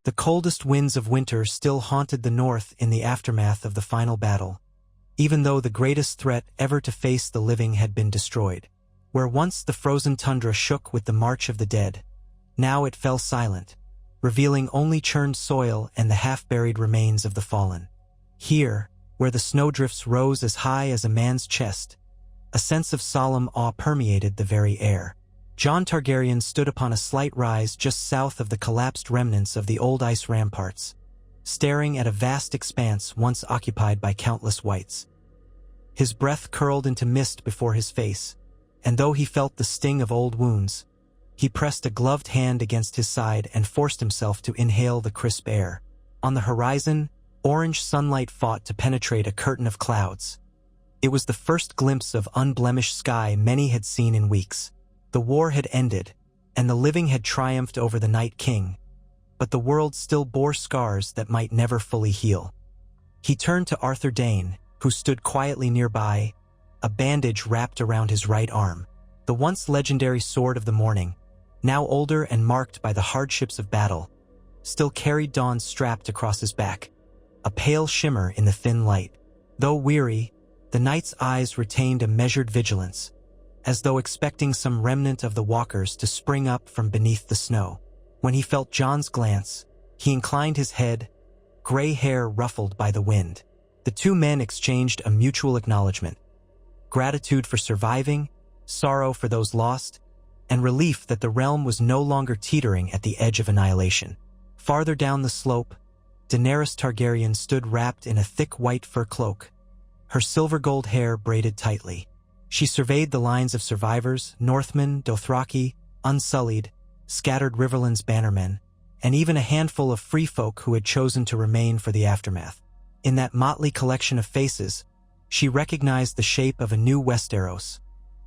The coldest winds of winter still haunted the north in the aftermath of the final battle, even though the greatest threat ever to face the living had been destroyed. Where once the frozen tundra shook with the march of the dead, now it fell silent, revealing only churned soil and the half-buried remains of the fallen. Here, where the snowdrifts rose as high as a man's chest, a sense of solemn awe permeated the very air. Jon Targaryen stood upon a slight rise just south of the collapsed remnants of the old ice ramparts, staring at a vast expanse once occupied by countless whites. His breath curled into mist before his face, and though he felt the sting of old wounds, he pressed a gloved hand against his side and forced himself to inhale the crisp air. On the horizon, orange sunlight fought to penetrate a curtain of clouds. It was the first glimpse of unblemished sky many had seen in weeks. The war had ended, and the living had triumphed over the Night King, but the world still bore scars that might never fully heal. He turned to Arthur Dayne, who stood quietly nearby, a bandage wrapped around his right arm. The once legendary sword of the morning, now older and marked by the hardships of battle, still carried Dawn strapped across his back, a pale shimmer in the thin light. Though weary, the knight's eyes retained a measured vigilance, as though expecting some remnant of the walkers to spring up from beneath the snow. When he felt Jon's glance, he inclined his head, gray hair ruffled by the wind. The two men exchanged a mutual acknowledgement: gratitude for surviving, sorrow for those lost, and relief that the realm was no longer teetering at the edge of annihilation. Farther down the slope, Daenerys Targaryen stood wrapped in a thick white fur cloak, her silver-gold hair braided tightly. She surveyed the lines of survivors, Northmen, Dothraki, Unsullied, scattered Riverlands bannermen, and even a handful of free folk who had chosen to remain for the aftermath. In that motley collection of faces, she recognized the shape of a new Westeros,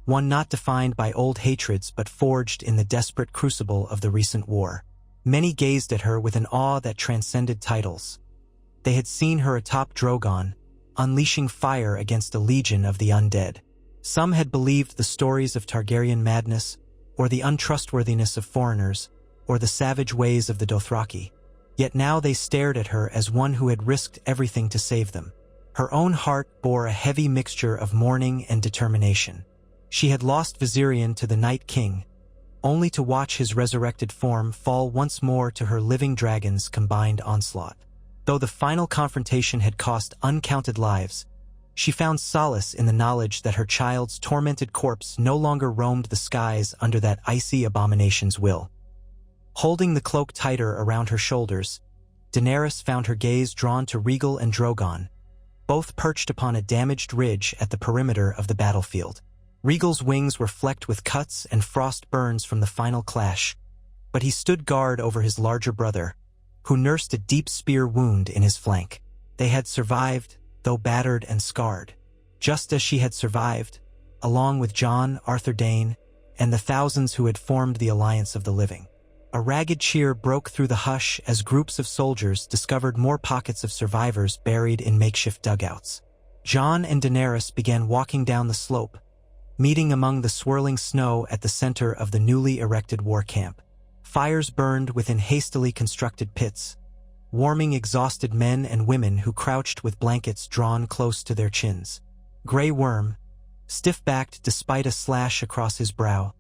one not defined by old hatreds but forged in the desperate crucible of the recent war. Many gazed at her with an awe that transcended titles. They had seen her atop Drogon, unleashing fire against a legion of the undead. Some had believed the stories of Targaryen madness, or the untrustworthiness of foreigners, or the savage ways of the Dothraki. Yet now they stared at her as one who had risked everything to save them. Her own heart bore a heavy mixture of mourning and determination. She had lost Viserion to the Night King, only to watch his resurrected form fall once more to her living dragon's combined onslaught. Though the final confrontation had cost uncounted lives, she found solace in the knowledge that her child's tormented corpse no longer roamed the skies under that icy abomination's will. Holding the cloak tighter around her shoulders, Daenerys found her gaze drawn to Rhaegal and Drogon, both perched upon a damaged ridge at the perimeter of the battlefield. Rhaegal's wings were flecked with cuts and frost burns from the final clash, but he stood guard over his larger brother, who nursed a deep spear wound in his flank. They had survived, though battered and scarred, just as she had survived, along with Jon, Arthur Dayne, and the thousands who had formed the Alliance of the Living. A ragged cheer broke through the hush as groups of soldiers discovered more pockets of survivors buried in makeshift dugouts. Jon and Daenerys began walking down the slope, meeting among the swirling snow at the center of the newly erected war camp. Fires burned within hastily constructed pits, warming exhausted men and women who crouched with blankets drawn close to their chins. Grey Worm, stiff-backed despite a slash across his brow,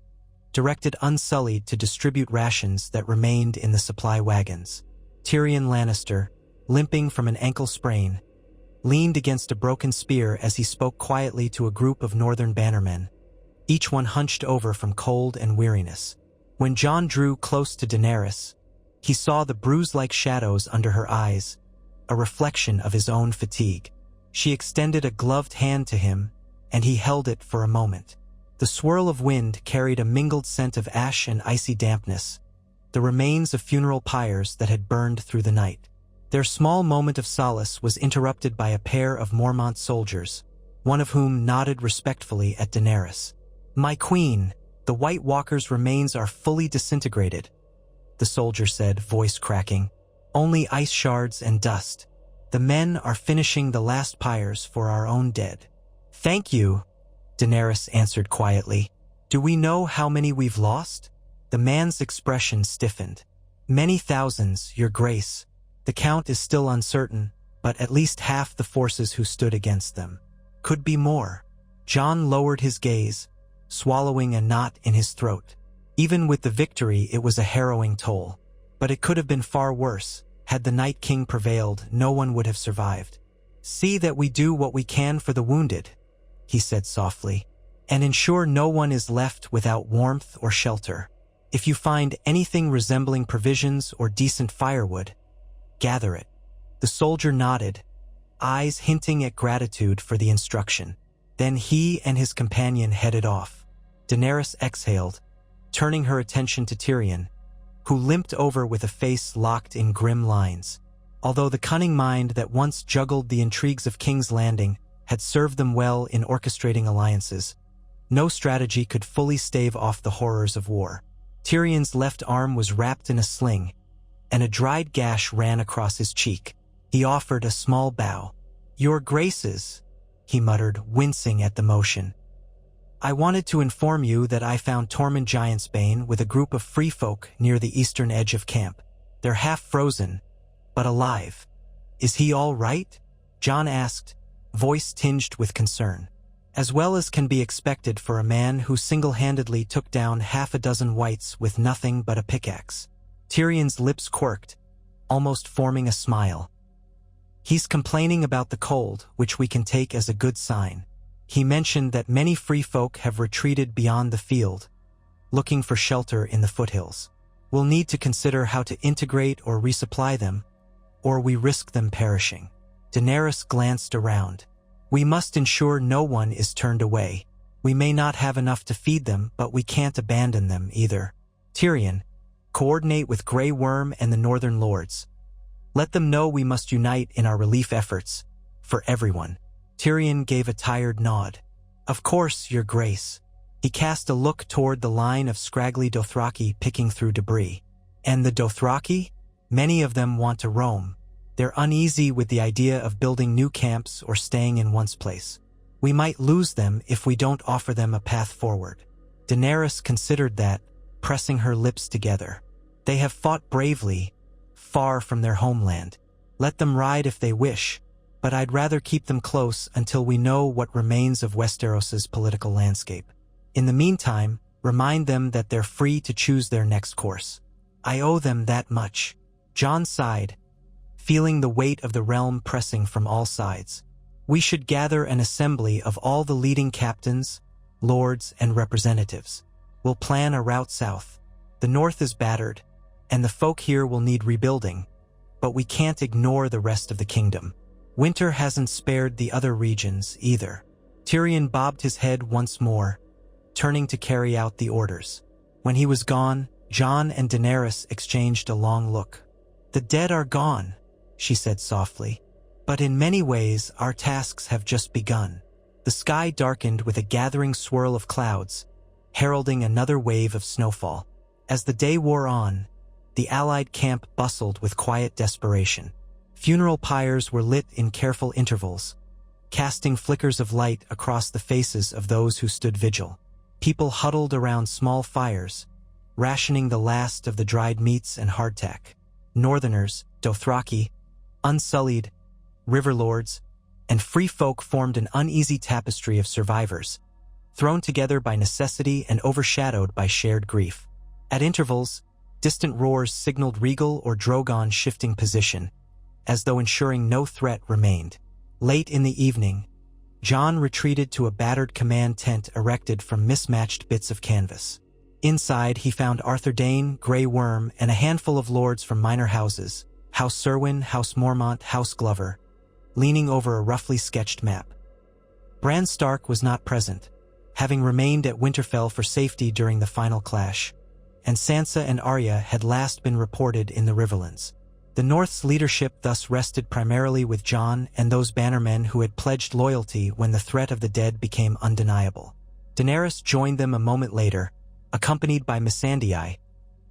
directed Unsullied to distribute rations that remained in the supply wagons. Tyrion Lannister, limping from an ankle sprain, leaned against a broken spear as he spoke quietly to a group of northern bannermen, each one hunched over from cold and weariness. When Jon drew close to Daenerys, he saw the bruise-like shadows under her eyes, a reflection of his own fatigue. She extended a gloved hand to him, and he held it for a moment. The swirl of wind carried a mingled scent of ash and icy dampness, the remains of funeral pyres that had burned through the night. Their small moment of solace was interrupted by a pair of Mormont soldiers, one of whom nodded respectfully at Daenerys. "My queen, the White Walker's remains are fully disintegrated," the soldier said, voice cracking. "Only ice shards and dust. The men are finishing the last pyres for our own dead." "Thank you," Daenerys answered quietly. "Do we know how many we've lost?" The man's expression stiffened. Many thousands, your grace. The count is still uncertain, but at least half the forces who stood against them. Could be more. Jon lowered his gaze, swallowing a knot in his throat. Even with the victory, it was a harrowing toll. But it could have been far worse. Had the Night King prevailed, no one would have survived. See that we do what we can for the wounded, he said softly, and ensure no one is left without warmth or shelter. If you find anything resembling provisions or decent firewood, gather it. The soldier nodded, eyes hinting at gratitude for the instruction. Then he and his companion headed off. Daenerys exhaled, turning her attention to Tyrion, who limped over with a face locked in grim lines. Although the cunning mind that once juggled the intrigues of King's Landing had served them well in orchestrating alliances, no strategy could fully stave off the horrors of war. Tyrion's left arm was wrapped in a sling, and a dried gash ran across his cheek. He offered a small bow. "Your graces," he muttered, wincing at the motion. "I wanted to inform you that I found Tormund Giantsbane with a group of free folk near the eastern edge of camp. They're half frozen, but alive. Is he all right?" Jon asked, voice tinged with concern. As well as can be expected for a man who single-handedly took down half a dozen whites with nothing but a pickaxe. Tyrion's lips quirked, almost forming a smile. "He's complaining about the cold, which we can take as a good sign. He mentioned that many free folk have retreated beyond the field, looking for shelter in the foothills. We'll need to consider how to integrate or resupply them, or we risk them perishing." Daenerys glanced around. "We must ensure no one is turned away. We may not have enough to feed them, but we can't abandon them either. Tyrion, coordinate with Grey Worm and the Northern Lords. Let them know we must unite in our relief efforts, for everyone." Tyrion gave a tired nod. "Of course, your grace." He cast a look toward the line of scraggly Dothraki picking through debris. "And the Dothraki? Many of them want to roam. They're uneasy with the idea of building new camps or staying in one's place. We might lose them if we don't offer them a path forward." Daenerys considered that, pressing her lips together. "They have fought bravely, far from their homeland. Let them ride if they wish, but I'd rather keep them close until we know what remains of Westeros's political landscape. In the meantime, remind them that they're free to choose their next course. I owe them that much." Jon sighed, feeling the weight of the realm pressing from all sides. "We should gather an assembly of all the leading captains, lords, and representatives. We'll plan a route south. The north is battered, and the folk here will need rebuilding, but we can't ignore the rest of the kingdom. Winter hasn't spared the other regions either." Tyrion bobbed his head once more, turning to carry out the orders. When he was gone, Jon and Daenerys exchanged a long look. "The dead are gone," she said softly, "but in many ways our tasks have just begun." The sky darkened with a gathering swirl of clouds, heralding another wave of snowfall. As the day wore on, the Allied camp bustled with quiet desperation. Funeral pyres were lit in careful intervals, casting flickers of light across the faces of those who stood vigil. People huddled around small fires, rationing the last of the dried meats and hardtack. Northerners, Dothraki, unsullied, riverlords, and free folk formed an uneasy tapestry of survivors, thrown together by necessity and overshadowed by shared grief. At intervals, distant roars signaled Rhaegal or Drogon shifting position, as though ensuring no threat remained. Late in the evening, Jon retreated to a battered command tent erected from mismatched bits of canvas. Inside, he found Arthur Dayne, Grey Worm, and a handful of lords from minor houses, House Serwyn, House Mormont, House Glover, leaning over a roughly sketched map. Bran Stark was not present, having remained at Winterfell for safety during the final clash, and Sansa and Arya had last been reported in the Riverlands. The North's leadership thus rested primarily with Jon and those bannermen who had pledged loyalty when the threat of the dead became undeniable. Daenerys joined them a moment later, accompanied by Missandei,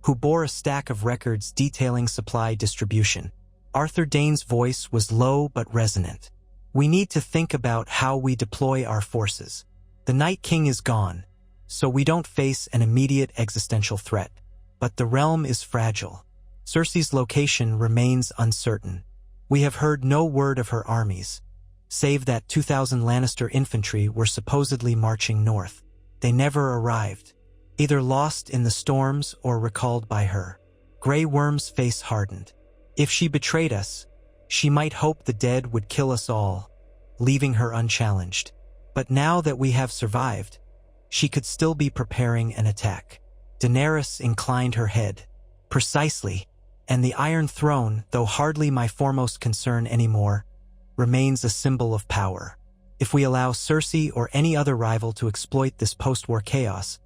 who bore a stack of records detailing supply distribution. Arthur Dayne's voice was low but resonant. "We need to think about how we deploy our forces. The Night King is gone, so we don't face an immediate existential threat. But the realm is fragile. Cersei's location remains uncertain. We have heard no word of her armies, save that 2,000 Lannister infantry were supposedly marching north. They never arrived, either lost in the storms or recalled by her. Grey Worm's face hardened. If she betrayed us, she might hope the dead would kill us all, leaving her unchallenged. But now that we have survived, she could still be preparing an attack. Daenerys inclined her head. Precisely, and the Iron Throne, though hardly my foremost concern anymore, remains a symbol of power. If we allow Cersei or any other rival to exploit this post-war chaos,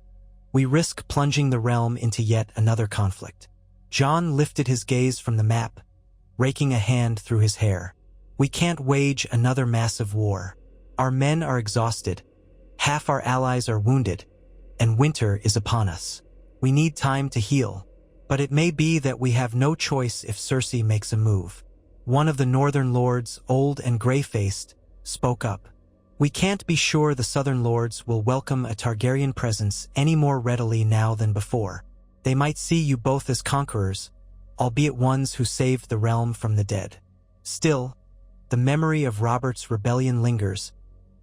we risk plunging the realm into yet another conflict. Jon lifted his gaze from the map, raking a hand through his hair. We can't wage another massive war. Our men are exhausted, half our allies are wounded, and winter is upon us. We need time to heal, but it may be that we have no choice if Cersei makes a move. One of the northern lords, old and gray-faced, spoke up. We can't be sure the southern lords will welcome a Targaryen presence any more readily now than before. They might see you both as conquerors, albeit ones who saved the realm from the dead. Still, the memory of Robert's rebellion lingers,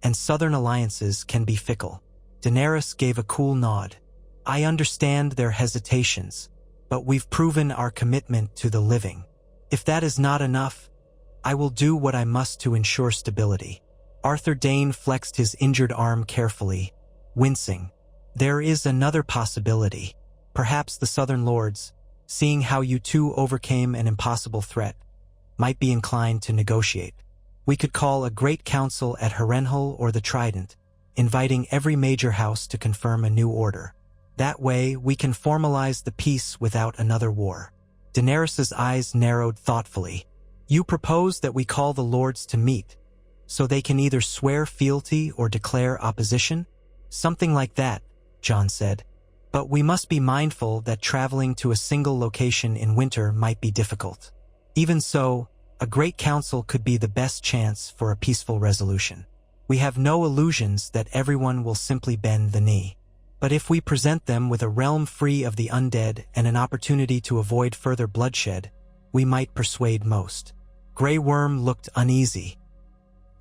and southern alliances can be fickle. Daenerys gave a cool nod. I understand their hesitations, but we've proven our commitment to the living. If that is not enough, I will do what I must to ensure stability. Arthur Dayne flexed his injured arm carefully, wincing. There is another possibility. Perhaps the Southern Lords, seeing how you two overcame an impossible threat, might be inclined to negotiate. We could call a great council at Harrenhal or the Trident, inviting every major house to confirm a new order. That way, we can formalize the peace without another war. Daenerys's eyes narrowed thoughtfully. You propose that we call the lords to meet, so they can either swear fealty or declare opposition? Something like that, Jon said. But we must be mindful that traveling to a single location in winter might be difficult. Even so, a great council could be the best chance for a peaceful resolution. We have no illusions that everyone will simply bend the knee. But if we present them with a realm free of the undead and an opportunity to avoid further bloodshed, we might persuade most. Grey Worm looked uneasy.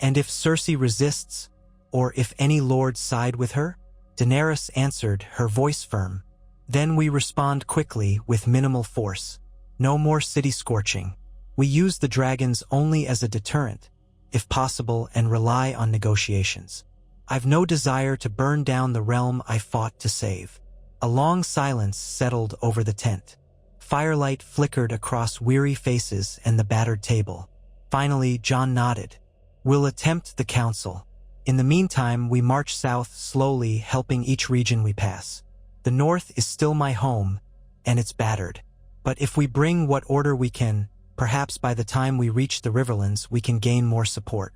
And if Cersei resists, or if any lords side with her? Daenerys answered, her voice firm. Then we respond quickly with minimal force. No more city scorching. We use the dragons only as a deterrent, if possible, and rely on negotiations. I've no desire to burn down the realm I fought to save. A long silence settled over the tent. Firelight flickered across weary faces and the battered table. Finally, Jon nodded. We'll attempt the council. In the meantime, we march south slowly, helping each region we pass. The north is still my home, and it's battered. But if we bring what order we can, perhaps by the time we reach the Riverlands we can gain more support.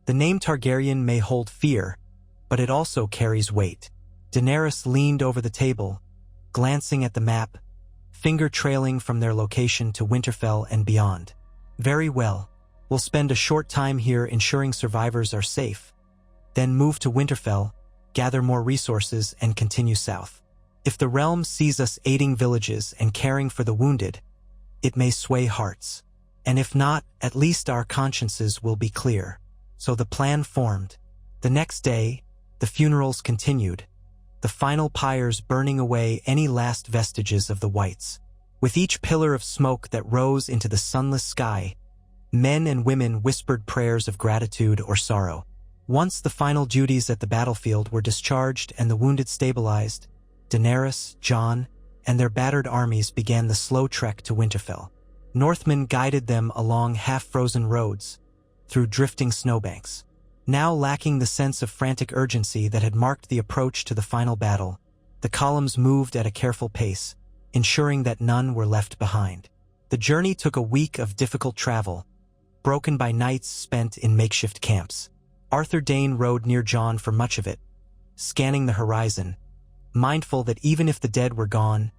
The name Targaryen may hold fear, but it also carries weight. Daenerys leaned over the table, glancing at the map, finger trailing from their location to Winterfell and beyond. Very well. We'll spend a short time here ensuring survivors are safe, then move to Winterfell, gather more resources, and continue south. If the realm sees us aiding villages and caring for the wounded, it may sway hearts. And if not, at least our consciences will be clear. So the plan formed. The next day, the funerals continued, the final pyres burning away any last vestiges of the whites. With each pillar of smoke that rose into the sunless sky, men and women whispered prayers of gratitude or sorrow. Once the final duties at the battlefield were discharged and the wounded stabilized, Daenerys, Jon, and their battered armies began the slow trek to Winterfell. Northmen guided them along half-frozen roads, through drifting snowbanks. Now lacking the sense of frantic urgency that had marked the approach to the final battle, the columns moved at a careful pace, ensuring that none were left behind. The journey took a week of difficult travel, broken by nights spent in makeshift camps. Arthur Dayne rode near Jon for much of it, scanning the horizon, mindful that even if the dead were gone,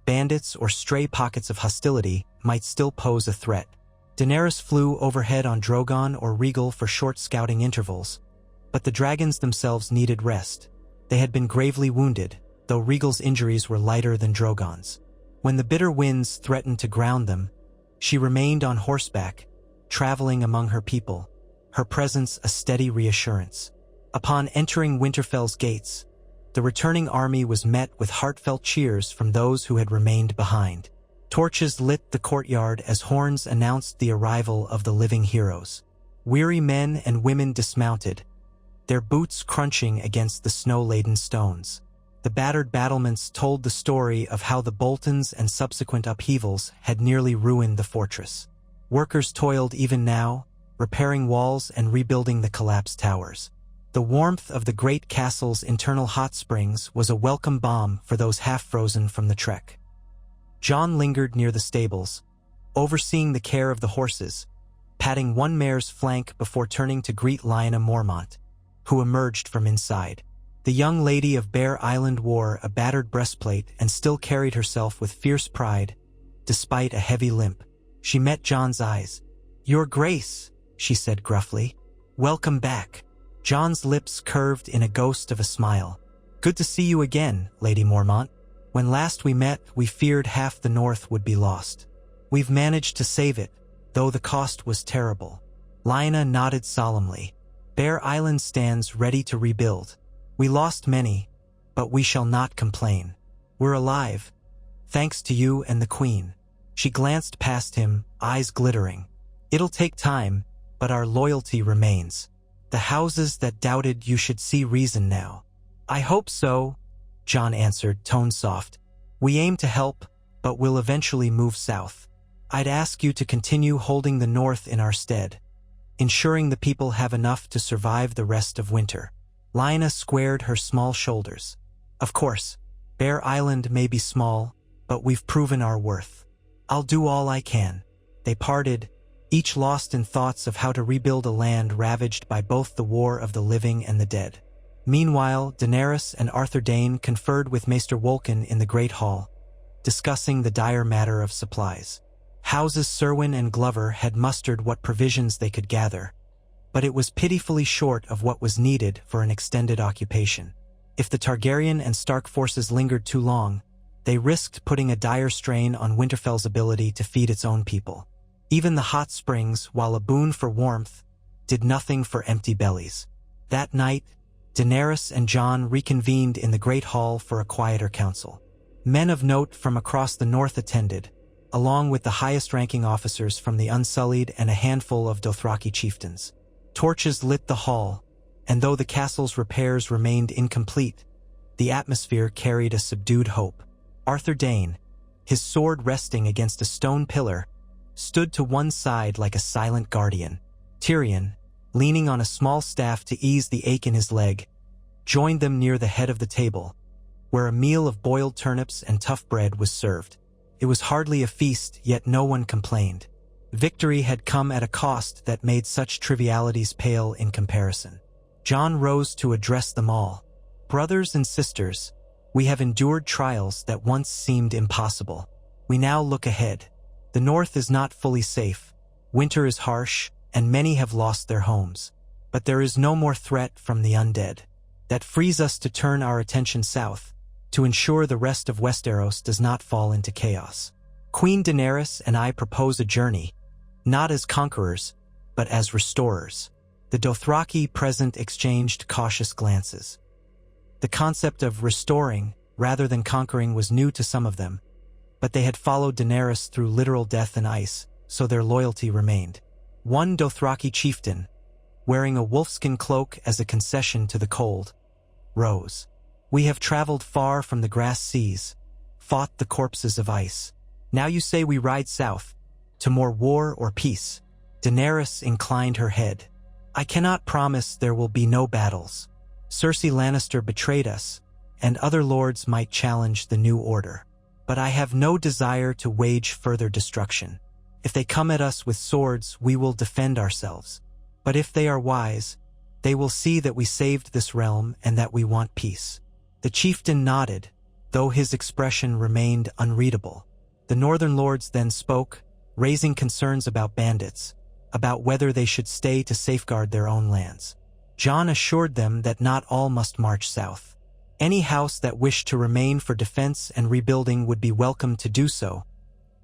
bandits or stray pockets of hostility might still pose a threat. Daenerys flew overhead on Drogon or Rhaegal for short scouting intervals, but the dragons themselves needed rest. They had been gravely wounded, though Rhaegal's injuries were lighter than Drogon's. When the bitter winds threatened to ground them, she remained on horseback, traveling among her people, her presence a steady reassurance. Upon entering Winterfell's gates, the returning army was met with heartfelt cheers from those who had remained behind. Torches lit the courtyard as horns announced the arrival of the living heroes. Weary men and women dismounted, their boots crunching against the snow-laden stones. The battered battlements told the story of how the Boltons and subsequent upheavals had nearly ruined the fortress. Workers toiled even now, repairing walls and rebuilding the collapsed towers. The warmth of the great castle's internal hot springs was a welcome balm for those half-frozen from the trek. Jon lingered near the stables, overseeing the care of the horses, patting one mare's flank before turning to greet Lyanna Mormont, who emerged from inside. The young lady of Bear Island wore a battered breastplate and still carried herself with fierce pride, despite a heavy limp. She met Jon's eyes. "Your Grace," she said gruffly. "Welcome back." Jon's lips curved in a ghost of a smile. "Good to see you again, Lady Mormont. When last we met, we feared half the North would be lost. We've managed to save it, though the cost was terrible." Lyanna nodded solemnly. "Bear Island stands ready to rebuild. We lost many, but we shall not complain. We're alive, thanks to you and the Queen." She glanced past him, eyes glittering. "It'll take time, but our loyalty remains. The houses that doubted you should see reason now." "I hope so," Jon answered, tone soft. "We aim to help, but we'll eventually move south. I'd ask you to continue holding the North in our stead, ensuring the people have enough to survive the rest of winter." Lyanna squared her small shoulders. "Of course, Bear Island may be small, but we've proven our worth. I'll do all I can." They parted, each lost in thoughts of how to rebuild a land ravaged by both the war of the living and the dead. Meanwhile, Daenerys and Arthur Dayne conferred with Maester Wolkan in the Great Hall, discussing the dire matter of supplies. Houses Serwyn and Glover had mustered what provisions they could gather, but it was pitifully short of what was needed for an extended occupation. If the Targaryen and Stark forces lingered too long, they risked putting a dire strain on Winterfell's ability to feed its own people. Even the hot springs, while a boon for warmth, did nothing for empty bellies. That night, Daenerys and Jon reconvened in the Great Hall for a quieter council. Men of note from across the North attended, along with the highest-ranking officers from the Unsullied and a handful of Dothraki chieftains. Torches lit the hall, and though the castle's repairs remained incomplete, the atmosphere carried a subdued hope. Arthur Dayne, his sword resting against a stone pillar, stood to one side like a silent guardian. Tyrion, leaning on a small staff to ease the ache in his leg, joined them near the head of the table, where a meal of boiled turnips and tough bread was served. It was hardly a feast, yet no one complained. Victory had come at a cost that made such trivialities pale in comparison. Jon rose to address them all. "Brothers and sisters, we have endured trials that once seemed impossible. We now look ahead. The North is not fully safe. Winter is harsh, and many have lost their homes. But there is no more threat from the undead. That frees us to turn our attention south, to ensure the rest of Westeros does not fall into chaos. Queen Daenerys and I propose a journey, not as conquerors, but as restorers." The Dothraki present exchanged cautious glances. The concept of restoring, rather than conquering, was new to some of them, but they had followed Daenerys through literal death and ice, so their loyalty remained. One Dothraki chieftain, wearing a wolfskin cloak as a concession to the cold, rose. "We have traveled far from the grass seas, fought the corpses of ice. Now you say we ride south, to more war or peace." Daenerys inclined her head. "I cannot promise there will be no battles. Cersei Lannister betrayed us, and other lords might challenge the new order. But I have no desire to wage further destruction. If they come at us with swords, we will defend ourselves. But if they are wise, they will see that we saved this realm and that we want peace." The chieftain nodded, though his expression remained unreadable. The northern lords then spoke, raising concerns about bandits, about whether they should stay to safeguard their own lands. Jon assured them that not all must march south. Any house that wished to remain for defense and rebuilding would be welcome to do so,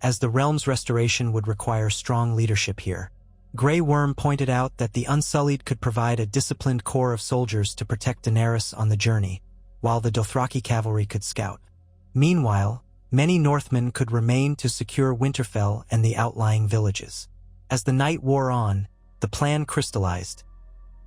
as the realm's restoration would require strong leadership here. Grey Worm pointed out that the Unsullied could provide a disciplined corps of soldiers to protect Daenerys on the journey, while the Dothraki cavalry could scout. Meanwhile, many Northmen could remain to secure Winterfell and the outlying villages. As the night wore on, the plan crystallized.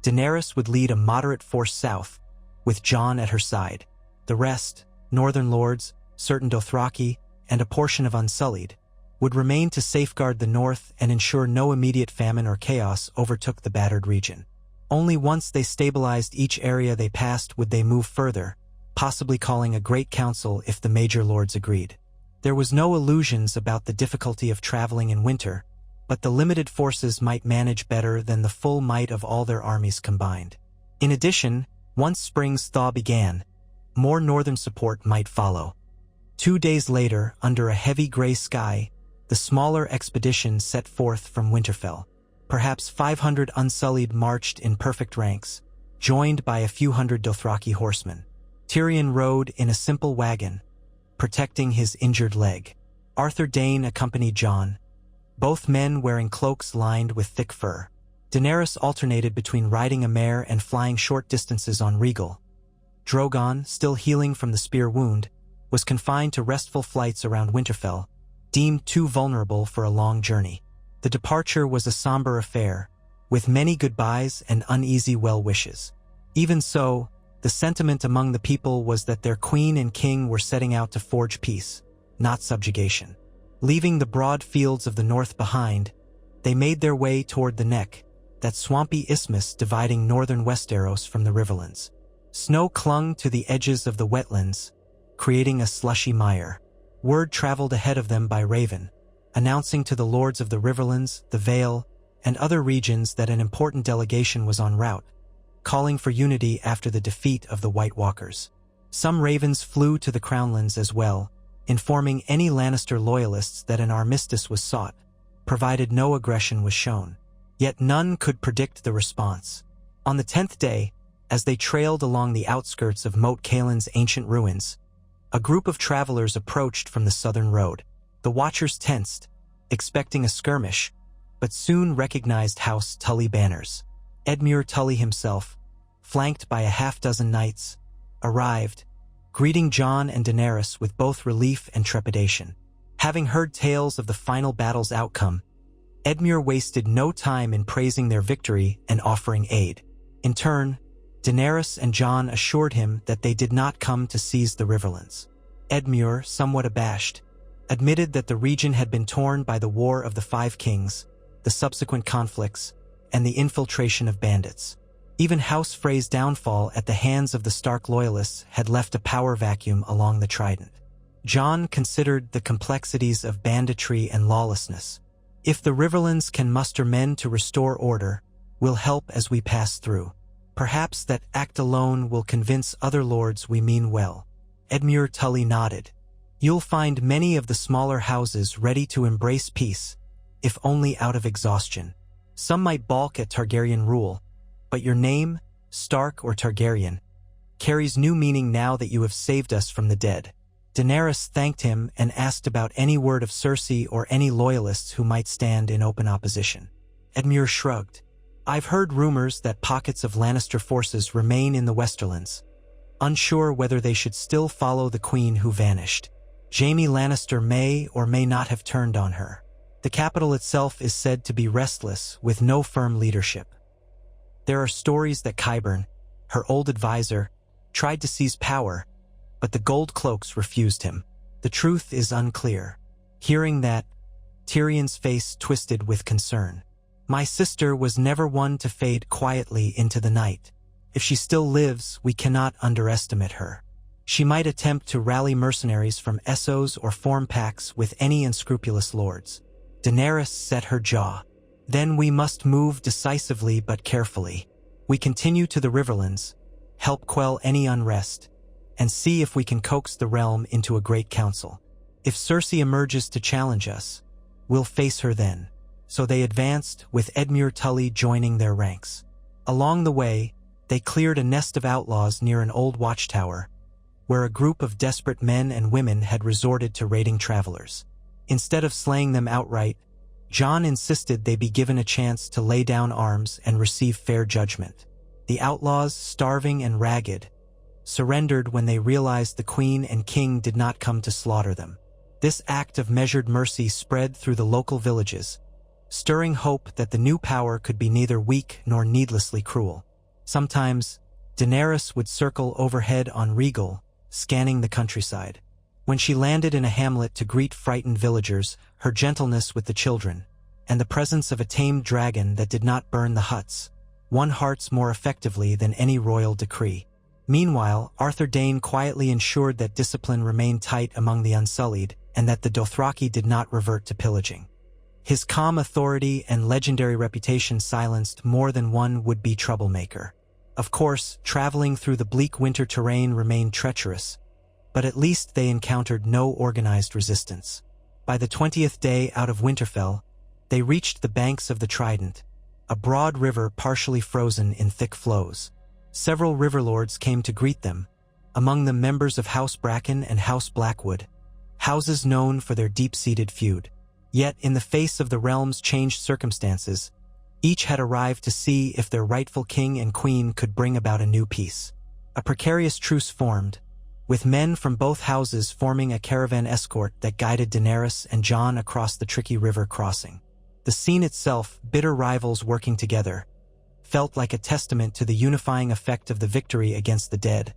Daenerys would lead a moderate force south, with Jon at her side. The rest, northern lords, certain Dothraki, and a portion of Unsullied, would remain to safeguard the north and ensure no immediate famine or chaos overtook the battered region. Only once they stabilized each area they passed would they move further, possibly calling a great council if the major lords agreed. There was no illusions about the difficulty of traveling in winter, but the limited forces might manage better than the full might of all their armies combined. In addition, once spring's thaw began, more northern support might follow. 2 days later, under a heavy gray sky, the smaller expedition set forth from Winterfell. Perhaps 500 Unsullied marched in perfect ranks, joined by a few hundred Dothraki horsemen. Tyrion rode in a simple wagon, protecting his injured leg. Arthur Dayne accompanied Jon, both men wearing cloaks lined with thick fur. Daenerys alternated between riding a mare and flying short distances on Regal. Drogon, still healing from the spear wound, was confined to restful flights around Winterfell, deemed too vulnerable for a long journey. The departure was a somber affair, with many goodbyes and uneasy well-wishes. Even so, the sentiment among the people was that their queen and king were setting out to forge peace, not subjugation. Leaving the broad fields of the north behind, they made their way toward the Neck, that swampy isthmus dividing northern Westeros from the riverlands. Snow clung to the edges of the wetlands, creating a slushy mire. Word traveled ahead of them by Raven, announcing to the lords of the Riverlands, the Vale, and other regions that an important delegation was en route, calling for unity after the defeat of the White Walkers. Some ravens flew to the Crownlands as well, informing any Lannister loyalists that an armistice was sought, provided no aggression was shown. Yet none could predict the response. On the 10th day, as they trailed along the outskirts of Moat Caelin's ancient ruins, a group of travelers approached from the southern road. The watchers tensed, expecting a skirmish, but soon recognized House Tully banners. Edmure Tully himself, flanked by a half-dozen knights, arrived, greeting Jon and Daenerys with both relief and trepidation. Having heard tales of the final battle's outcome, Edmure wasted no time in praising their victory and offering aid. In turn, Daenerys and Jon assured him that they did not come to seize the Riverlands. Edmure, somewhat abashed, admitted that the region had been torn by the War of the Five Kings, the subsequent conflicts, and the infiltration of bandits. Even House Frey's downfall at the hands of the Stark loyalists had left a power vacuum along the Trident. Jon considered the complexities of banditry and lawlessness. If the Riverlands can muster men to restore order, we'll help as we pass through. Perhaps that act alone will convince other lords we mean well. Edmure Tully nodded. You'll find many of the smaller houses ready to embrace peace, if only out of exhaustion. Some might balk at Targaryen rule, but your name, Stark or Targaryen, carries new meaning now that you have saved us from the dead. Daenerys thanked him and asked about any word of Cersei or any loyalists who might stand in open opposition. Edmure shrugged. I've heard rumors that pockets of Lannister forces remain in the Westerlands, unsure whether they should still follow the queen who vanished. Jaime Lannister may or may not have turned on her. The capital itself is said to be restless, with no firm leadership. There are stories that Qyburn, her old advisor, tried to seize power, but the Gold Cloaks refused him. The truth is unclear. Hearing that, Tyrion's face twisted with concern. My sister was never one to fade quietly into the night. If she still lives, we cannot underestimate her. She might attempt to rally mercenaries from Essos or form pacts with any unscrupulous lords. Daenerys set her jaw. Then we must move decisively but carefully. We continue to the Riverlands, help quell any unrest, and see if we can coax the realm into a great council. If Cersei emerges to challenge us, we'll face her then. So they advanced, with Edmure Tully joining their ranks. Along the way, they cleared a nest of outlaws near an old watchtower, where a group of desperate men and women had resorted to raiding travelers. Instead of slaying them outright, Jon insisted they be given a chance to lay down arms and receive fair judgment. The outlaws, starving and ragged, surrendered when they realized the queen and king did not come to slaughter them. This act of measured mercy spread through the local villages, stirring hope that the new power could be neither weak nor needlessly cruel. Sometimes, Daenerys would circle overhead on Regal, scanning the countryside. When she landed in a hamlet to greet frightened villagers, her gentleness with the children, and the presence of a tamed dragon that did not burn the huts, won hearts more effectively than any royal decree. Meanwhile, Arthur Dayne quietly ensured that discipline remained tight among the Unsullied, and that the Dothraki did not revert to pillaging. His calm authority and legendary reputation silenced more than one would-be troublemaker. Of course, traveling through the bleak winter terrain remained treacherous, but at least they encountered no organized resistance. By the 20th day out of Winterfell, they reached the banks of the Trident, a broad river partially frozen in thick flows. Several riverlords came to greet them, among them members of House Bracken and House Blackwood, houses known for their deep-seated feud. Yet, in the face of the realm's changed circumstances, each had arrived to see if their rightful king and queen could bring about a new peace. A precarious truce formed, with men from both houses forming a caravan escort that guided Daenerys and Jon across the tricky river crossing. The scene itself, bitter rivals working together, felt like a testament to the unifying effect of the victory against the dead,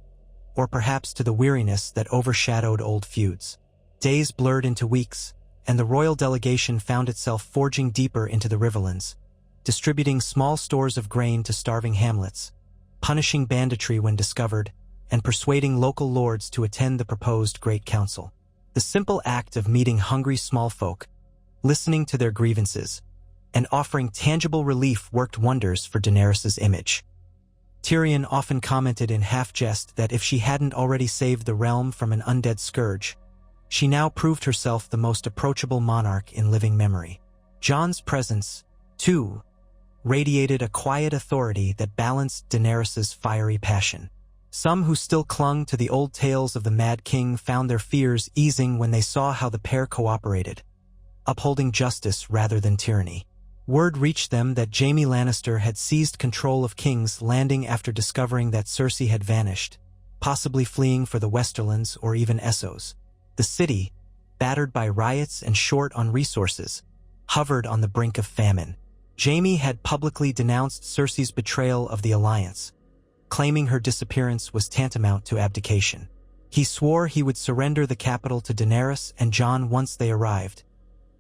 or perhaps to the weariness that overshadowed old feuds. Days blurred into weeks, and the royal delegation found itself forging deeper into the riverlands, distributing small stores of grain to starving hamlets, punishing banditry when discovered, and persuading local lords to attend the proposed Great Council. The simple act of meeting hungry small folk, listening to their grievances, and offering tangible relief worked wonders for Daenerys' image. Tyrion often commented in half-jest that if she hadn't already saved the realm from an undead scourge, she now proved herself the most approachable monarch in living memory. Jon's presence, too, radiated a quiet authority that balanced Daenerys' fiery passion. Some who still clung to the old tales of the Mad King found their fears easing when they saw how the pair cooperated, upholding justice rather than tyranny. Word reached them that Jaime Lannister had seized control of King's Landing after discovering that Cersei had vanished, possibly fleeing for the Westerlands or even Essos. The city, battered by riots and short on resources, hovered on the brink of famine. Jaime had publicly denounced Cersei's betrayal of the alliance, claiming her disappearance was tantamount to abdication. He swore he would surrender the capital to Daenerys and Jon once they arrived,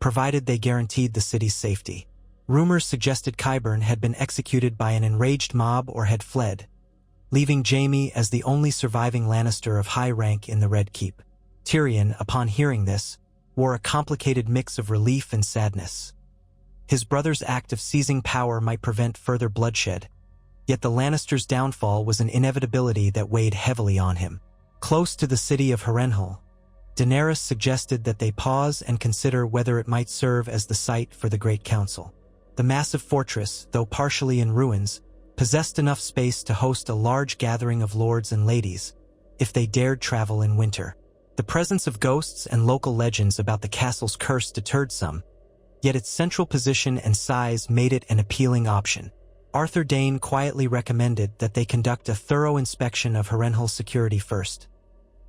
provided they guaranteed the city's safety. Rumors suggested Qyburn had been executed by an enraged mob or had fled, leaving Jaime as the only surviving Lannister of high rank in the Red Keep. Tyrion, upon hearing this, wore a complicated mix of relief and sadness. His brother's act of seizing power might prevent further bloodshed, yet the Lannisters' downfall was an inevitability that weighed heavily on him. Close to the city of Harrenhal, Daenerys suggested that they pause and consider whether it might serve as the site for the Great Council. The massive fortress, though partially in ruins, possessed enough space to host a large gathering of lords and ladies, if they dared travel in winter. The presence of ghosts and local legends about the castle's curse deterred some, yet its central position and size made it an appealing option. Arthur Dayne quietly recommended that they conduct a thorough inspection of Harrenhal's security first.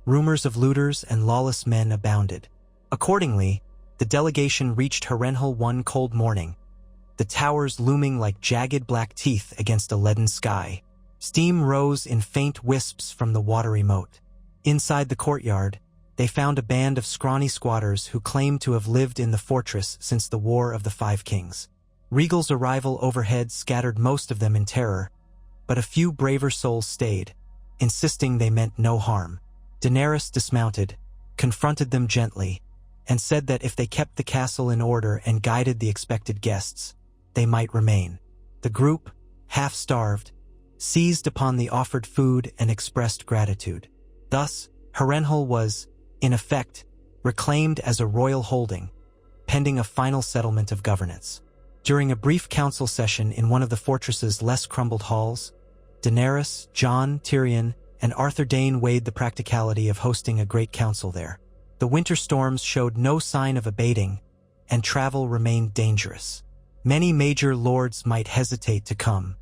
Rumors of looters and lawless men abounded. Accordingly, the delegation reached Harrenhal one cold morning, the towers looming like jagged black teeth against a leaden sky. Steam rose in faint wisps from the watery moat. Inside the courtyard, they found a band of scrawny squatters who claimed to have lived in the fortress since the War of the Five Kings. Regal's arrival overhead scattered most of them in terror, but a few braver souls stayed, insisting they meant no harm. Daenerys dismounted, confronted them gently, and said that if they kept the castle in order and guided the expected guests, they might remain. The group, half-starved, seized upon the offered food and expressed gratitude. Thus, Harrenhal was, in effect, reclaimed as a royal holding, pending a final settlement of governance. During a brief council session in one of the fortress's less crumbled halls, Daenerys, Jon, Tyrion, and Arthur Dayne weighed the practicality of hosting a great council there. The winter storms showed no sign of abating, and travel remained dangerous. Many major lords might hesitate to come.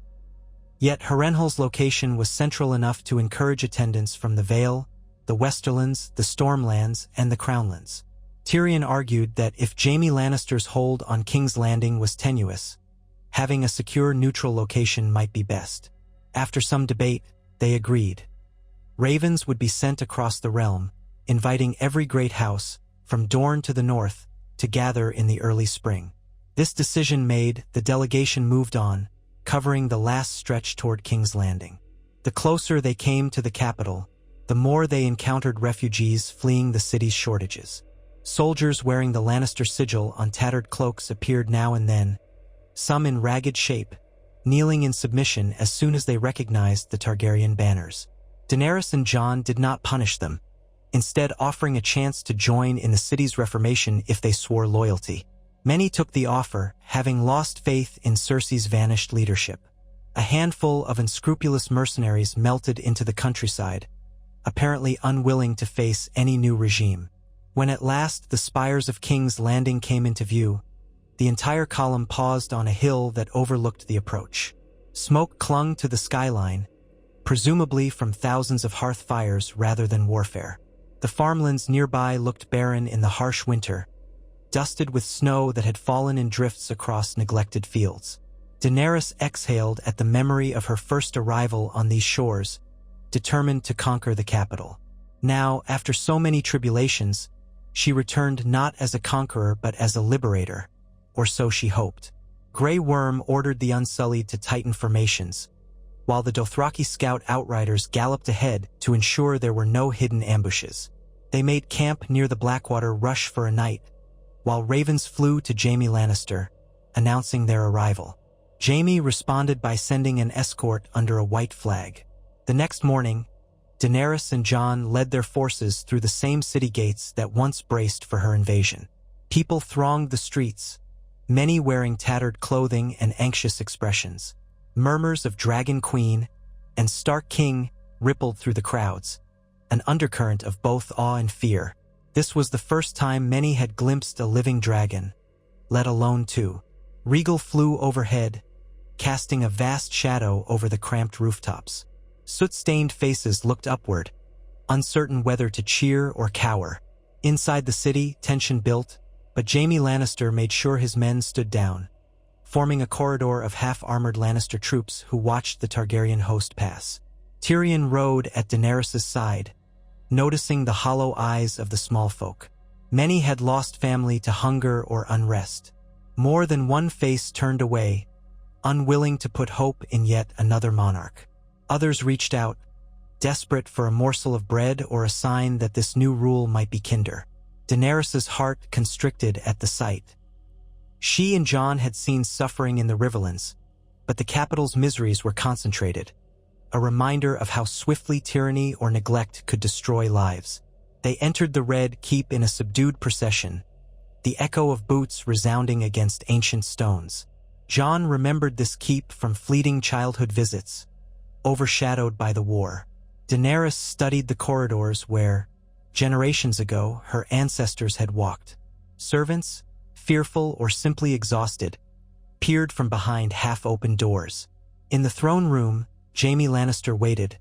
Yet Harrenhal's location was central enough to encourage attendance from the Vale, the Westerlands, the Stormlands, and the Crownlands. Tyrion argued that if Jaime Lannister's hold on King's Landing was tenuous, having a secure neutral location might be best. After some debate, they agreed. Ravens would be sent across the realm, inviting every great house, from Dorne to the north, to gather in the early spring. This decision made, the delegation moved on, covering the last stretch toward King's Landing. The closer they came to the capital, the more they encountered refugees fleeing the city's shortages. Soldiers wearing the Lannister sigil on tattered cloaks appeared now and then, some in ragged shape, kneeling in submission as soon as they recognized the Targaryen banners. Daenerys and Jon did not punish them, instead offering a chance to join in the city's reformation if they swore loyalty. Many took the offer, having lost faith in Cersei's vanished leadership. A handful of unscrupulous mercenaries melted into the countryside, apparently unwilling to face any new regime. When at last the spires of King's Landing came into view, the entire column paused on a hill that overlooked the approach. Smoke clung to the skyline, presumably from thousands of hearth fires rather than warfare. The farmlands nearby looked barren in the harsh winter, dusted with snow that had fallen in drifts across neglected fields. Daenerys exhaled at the memory of her first arrival on these shores, determined to conquer the capital. Now, after so many tribulations, she returned not as a conqueror but as a liberator, or so she hoped. Grey Worm ordered the Unsullied to tighten formations, while the Dothraki scout outriders galloped ahead to ensure there were no hidden ambushes. They made camp near the Blackwater Rush for a night, while ravens flew to Jaime Lannister, announcing their arrival. Jaime responded by sending an escort under a white flag. The next morning, Daenerys and Jon led their forces through the same city gates that once braced for her invasion. People thronged the streets, many wearing tattered clothing and anxious expressions. Murmurs of Dragon Queen and Stark King rippled through the crowds, an undercurrent of both awe and fear. This was the first time many had glimpsed a living dragon, let alone two. Regal flew overhead, casting a vast shadow over the cramped rooftops. Soot-stained faces looked upward, uncertain whether to cheer or cower. Inside the city, tension built, but Jaime Lannister made sure his men stood down, forming a corridor of half-armored Lannister troops who watched the Targaryen host pass. Tyrion rode at Daenerys' side, noticing the hollow eyes of the small folk. Many had lost family to hunger or unrest. More than one face turned away, unwilling to put hope in yet another monarch. Others reached out, desperate for a morsel of bread or a sign that this new rule might be kinder. Daenerys' heart constricted at the sight. She and Jon had seen suffering in the Riverlands, but the capital's miseries were concentrated, a reminder of how swiftly tyranny or neglect could destroy lives. They entered the Red Keep in a subdued procession, the echo of boots resounding against ancient stones. Jon remembered this keep from fleeting childhood visits, overshadowed by the war. Daenerys studied the corridors where, generations ago, her ancestors had walked. Servants, fearful or simply exhausted, peered from behind half-open doors. In the throne room, Jaime Lannister waited,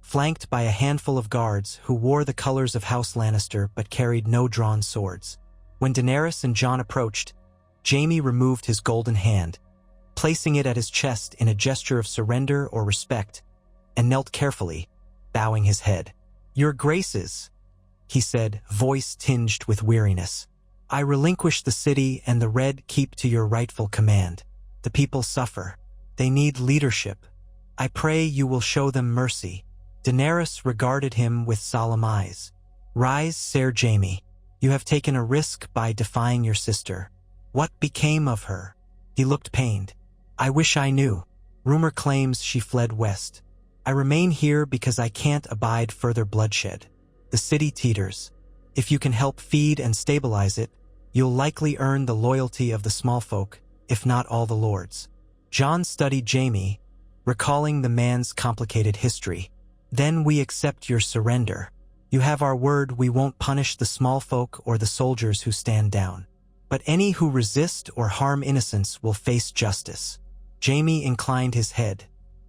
flanked by a handful of guards who wore the colors of House Lannister but carried no drawn swords. When Daenerys and Jon approached, Jaime removed his golden hand, placing it at his chest in a gesture of surrender or respect, and knelt carefully, bowing his head. "Your graces," he said, voice tinged with weariness. "I relinquish the city and the Red Keep to your rightful command. The people suffer. They need leadership. I pray you will show them mercy." Daenerys regarded him with solemn eyes. "Rise, Ser Jaime. You have taken a risk by defying your sister. What became of her?" He looked pained. "I wish I knew. Rumor claims she fled west. I remain here because I can't abide further bloodshed. The city teeters. If you can help feed and stabilize it, you'll likely earn the loyalty of the small folk, if not all the lords." Jon studied Jaime, recalling the man's complicated history. Then we accept your surrender. You have our word we won't punish the small folk or the soldiers who stand down. But any who resist or harm innocents will face justice." Jaime inclined his head.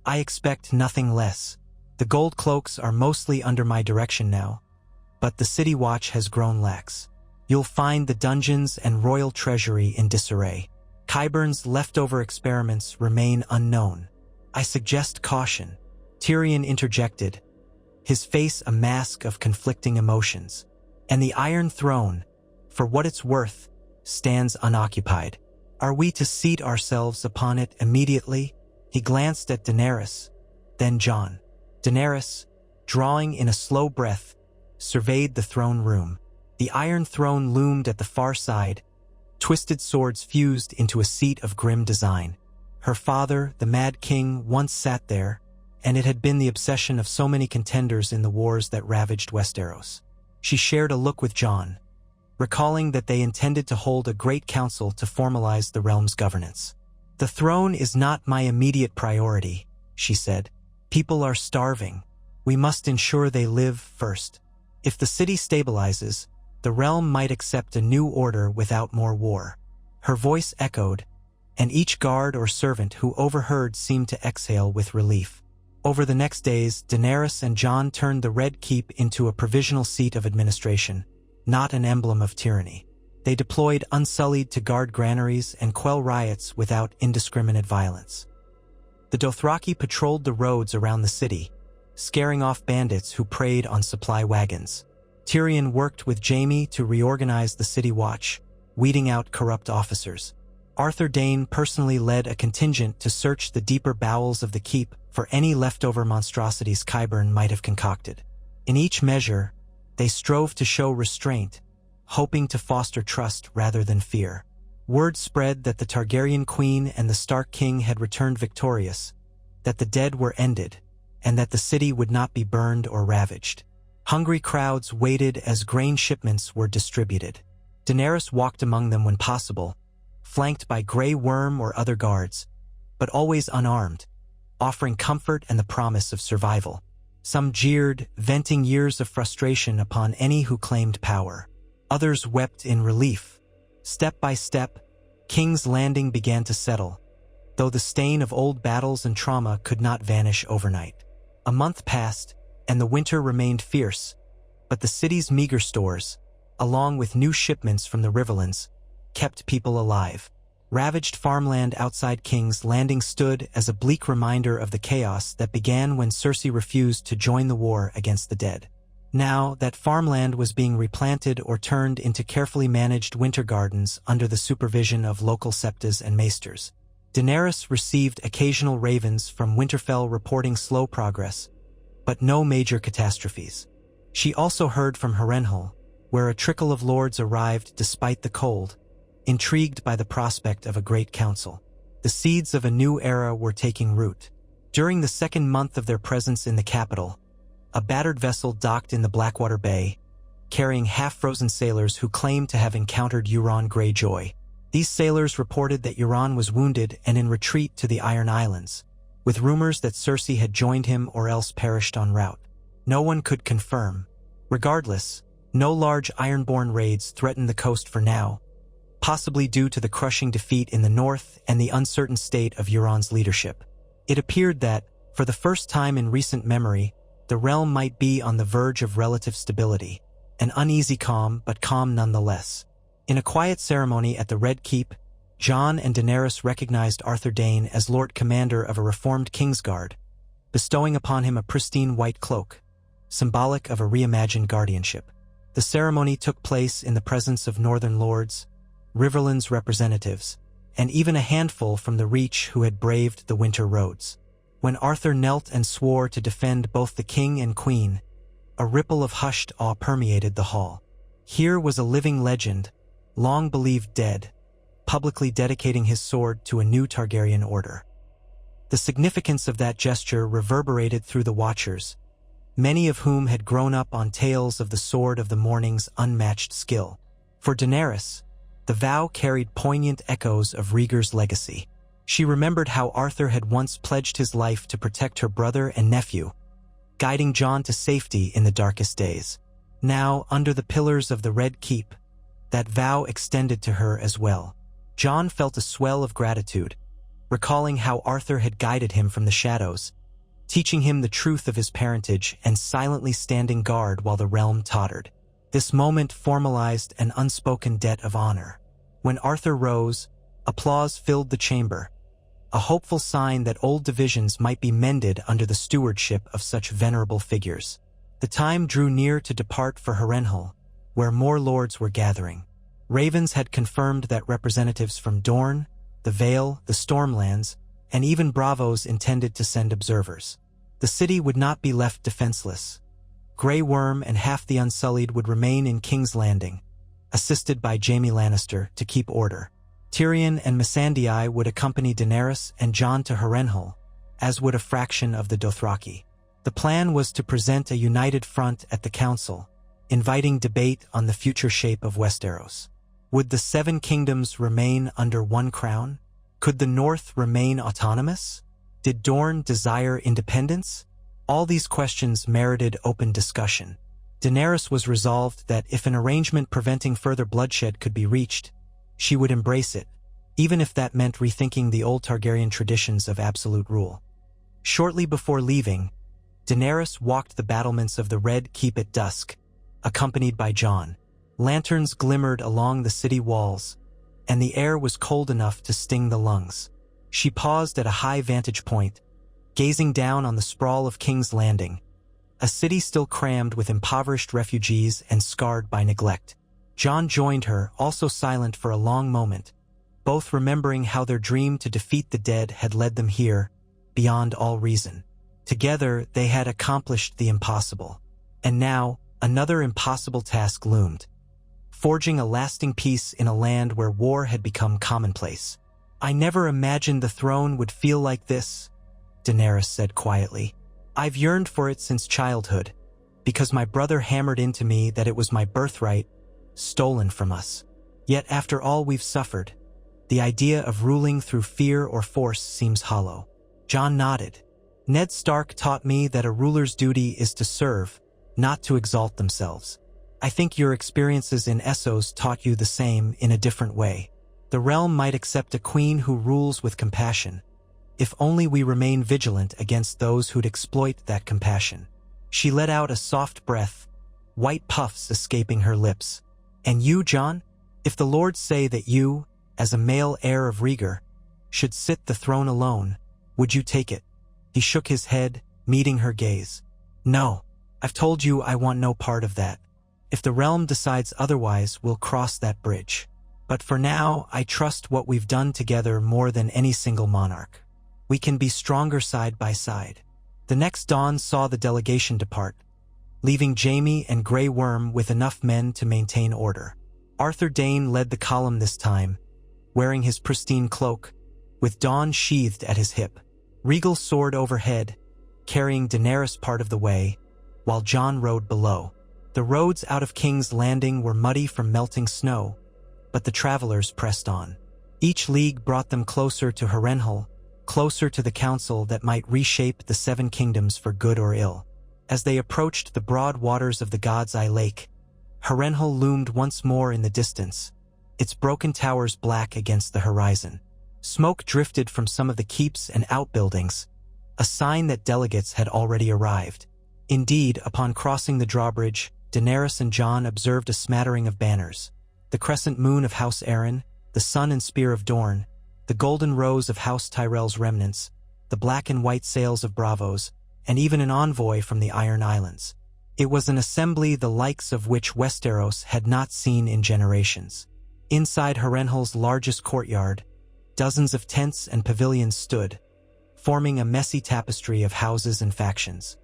"I expect nothing less. The gold cloaks are mostly under my direction now, but the city watch has grown lax. You'll find the dungeons and royal treasury in disarray. Qyburn's leftover experiments remain unknown. I suggest caution." Tyrion interjected, his face a mask of conflicting emotions. "And the Iron Throne, for what it's worth, stands unoccupied. Are we to seat ourselves upon it immediately?" He glanced at Daenerys, then Jon. Daenerys, drawing in a slow breath, surveyed the throne room. The Iron Throne loomed at the far side, twisted swords fused into a seat of grim design. Her father, the Mad King, once sat there, and it had been the obsession of so many contenders in the wars that ravaged Westeros. She shared a look with Jon, recalling that they intended to hold a great council to formalize the realm's governance. "The throne is not my immediate priority," she said. "People are starving. We must ensure they live first. If the city stabilizes, the realm might accept a new order without more war." Her voice echoed, and each guard or servant who overheard seemed to exhale with relief. Over the next days, Daenerys and Jon turned the Red Keep into a provisional seat of administration, not an emblem of tyranny. They deployed unsullied to guard granaries and quell riots without indiscriminate violence. The Dothraki patrolled the roads around the city, scaring off bandits who preyed on supply wagons. Tyrion worked with Jaime to reorganize the city watch, weeding out corrupt officers. Arthur Dayne personally led a contingent to search the deeper bowels of the keep for any leftover monstrosities Qyburn might have concocted. In each measure, they strove to show restraint, hoping to foster trust rather than fear. Word spread that the Targaryen queen and the Stark king had returned victorious, that the dead were ended, and that the city would not be burned or ravaged. Hungry crowds waited as grain shipments were distributed. Daenerys walked among them when possible, flanked by Grey Worm or other guards, but always unarmed, offering comfort and the promise of survival. Some jeered, venting years of frustration upon any who claimed power. Others wept in relief. Step by step, King's Landing began to settle, though the stain of old battles and trauma could not vanish overnight. A month passed, and the winter remained fierce, but the city's meager stores, along with new shipments from the Riverlands, kept people alive. Ravaged farmland outside King's Landing stood as a bleak reminder of the chaos that began when Cersei refused to join the war against the dead. Now, that farmland was being replanted or turned into carefully managed winter gardens under the supervision of local septas and maesters. Daenerys received occasional ravens from Winterfell reporting slow progress, but no major catastrophes. She also heard from Harrenhal, where a trickle of lords arrived despite the cold, intrigued by the prospect of a great council. The seeds of a new era were taking root. During the second month of their presence in the capital, a battered vessel docked in the Blackwater Bay, carrying half-frozen sailors who claimed to have encountered Euron Greyjoy. These sailors reported that Euron was wounded and in retreat to the Iron Islands, with rumors that Cersei had joined him or else perished en route. No one could confirm. Regardless, no large Ironborn raids threatened the coast for now, possibly due to the crushing defeat in the north and the uncertain state of Euron's leadership. It appeared that, for the first time in recent memory, the realm might be on the verge of relative stability, an uneasy calm, but calm nonetheless. In a quiet ceremony at the Red Keep, Jon and Daenerys recognized Arthur Dayne as Lord Commander of a reformed Kingsguard, bestowing upon him a pristine white cloak, symbolic of a reimagined guardianship. The ceremony took place in the presence of Northern Lords, Riverlands representatives, and even a handful from the Reach who had braved the winter roads. When Arthur knelt and swore to defend both the king and queen, a ripple of hushed awe permeated the hall. Here was a living legend, long believed dead, publicly dedicating his sword to a new Targaryen order. The significance of that gesture reverberated through the Watchers, many of whom had grown up on tales of the Sword of the Morning's unmatched skill. For Daenerys, the vow carried poignant echoes of Rhaegar's legacy. She remembered how Arthur had once pledged his life to protect her brother and nephew, guiding Jon to safety in the darkest days. Now, under the pillars of the Red Keep, that vow extended to her as well. Jon felt a swell of gratitude, recalling how Arthur had guided him from the shadows, teaching him the truth of his parentage and silently standing guard while the realm tottered. This moment formalized an unspoken debt of honor. When Arthur rose, applause filled the chamber, a hopeful sign that old divisions might be mended under the stewardship of such venerable figures. The time drew near to depart for Harrenhal, where more lords were gathering. Ravens had confirmed that representatives from Dorne, the Vale, the Stormlands, and even Bravos intended to send observers. The city would not be left defenseless. Grey Worm and half the Unsullied would remain in King's Landing, assisted by Jaime Lannister to keep order. Tyrion and Missandei would accompany Daenerys and Jon to Harrenhal, as would a fraction of the Dothraki. The plan was to present a united front at the council, inviting debate on the future shape of Westeros. Would the Seven Kingdoms remain under one crown? Could the North remain autonomous? Did Dorne desire independence? All these questions merited open discussion. Daenerys was resolved that if an arrangement preventing further bloodshed could be reached, she would embrace it, even if that meant rethinking the old Targaryen traditions of absolute rule. Shortly before leaving, Daenerys walked the battlements of the Red Keep at dusk, accompanied by Jon. Lanterns glimmered along the city walls, and the air was cold enough to sting the lungs. She paused at a high vantage point, gazing down on the sprawl of King's Landing, a city still crammed with impoverished refugees and scarred by neglect. Jon joined her, also silent for a long moment, both remembering how their dream to defeat the dead had led them here, beyond all reason. Together, they had accomplished the impossible. And now, another impossible task loomed: forging a lasting peace in a land where war had become commonplace. "I never imagined the throne would feel like this," Daenerys said quietly. "I've yearned for it since childhood, because my brother hammered into me that it was my birthright, stolen from us. Yet after all we've suffered, the idea of ruling through fear or force seems hollow." Jon nodded. "Ned Stark taught me that a ruler's duty is to serve, not to exalt themselves. I think your experiences in Essos taught you the same in a different way. The realm might accept a queen who rules with compassion, if only we remain vigilant against those who'd exploit that compassion." She let out a soft breath, white puffs escaping her lips. "And you, Jon? If the lords say that you, as a male heir of Rhaegar, should sit the throne alone, would you take it?" He shook his head, meeting her gaze. "No, I've told you I want no part of that. If the realm decides otherwise, we'll cross that bridge. But for now, I trust what we've done together more than any single monarch. We can be stronger side by side." The next dawn saw the delegation depart, leaving Jaime and Grey Worm with enough men to maintain order. Arthur Dayne led the column this time, wearing his pristine cloak, with dawn sheathed at his hip. Regal soared overhead, carrying Daenerys part of the way, while Jon rode below. The roads out of King's Landing were muddy from melting snow, but the travelers pressed on. Each league brought them closer to Harrenhal, closer to the council that might reshape the Seven Kingdoms for good or ill. As they approached the broad waters of the God's Eye Lake, Harrenhal loomed once more in the distance, its broken towers black against the horizon. Smoke drifted from some of the keeps and outbuildings, a sign that delegates had already arrived. Indeed, upon crossing the drawbridge, Daenerys and Jon observed a smattering of banners: the crescent moon of House Arryn, the sun and spear of Dorne, the golden rose of House Tyrell's remnants, the black and white sails of Bravos, and even an envoy from the Iron Islands. It was an assembly the likes of which Westeros had not seen in generations. Inside Harrenhal's largest courtyard, dozens of tents and pavilions stood, forming a messy tapestry of houses and factions.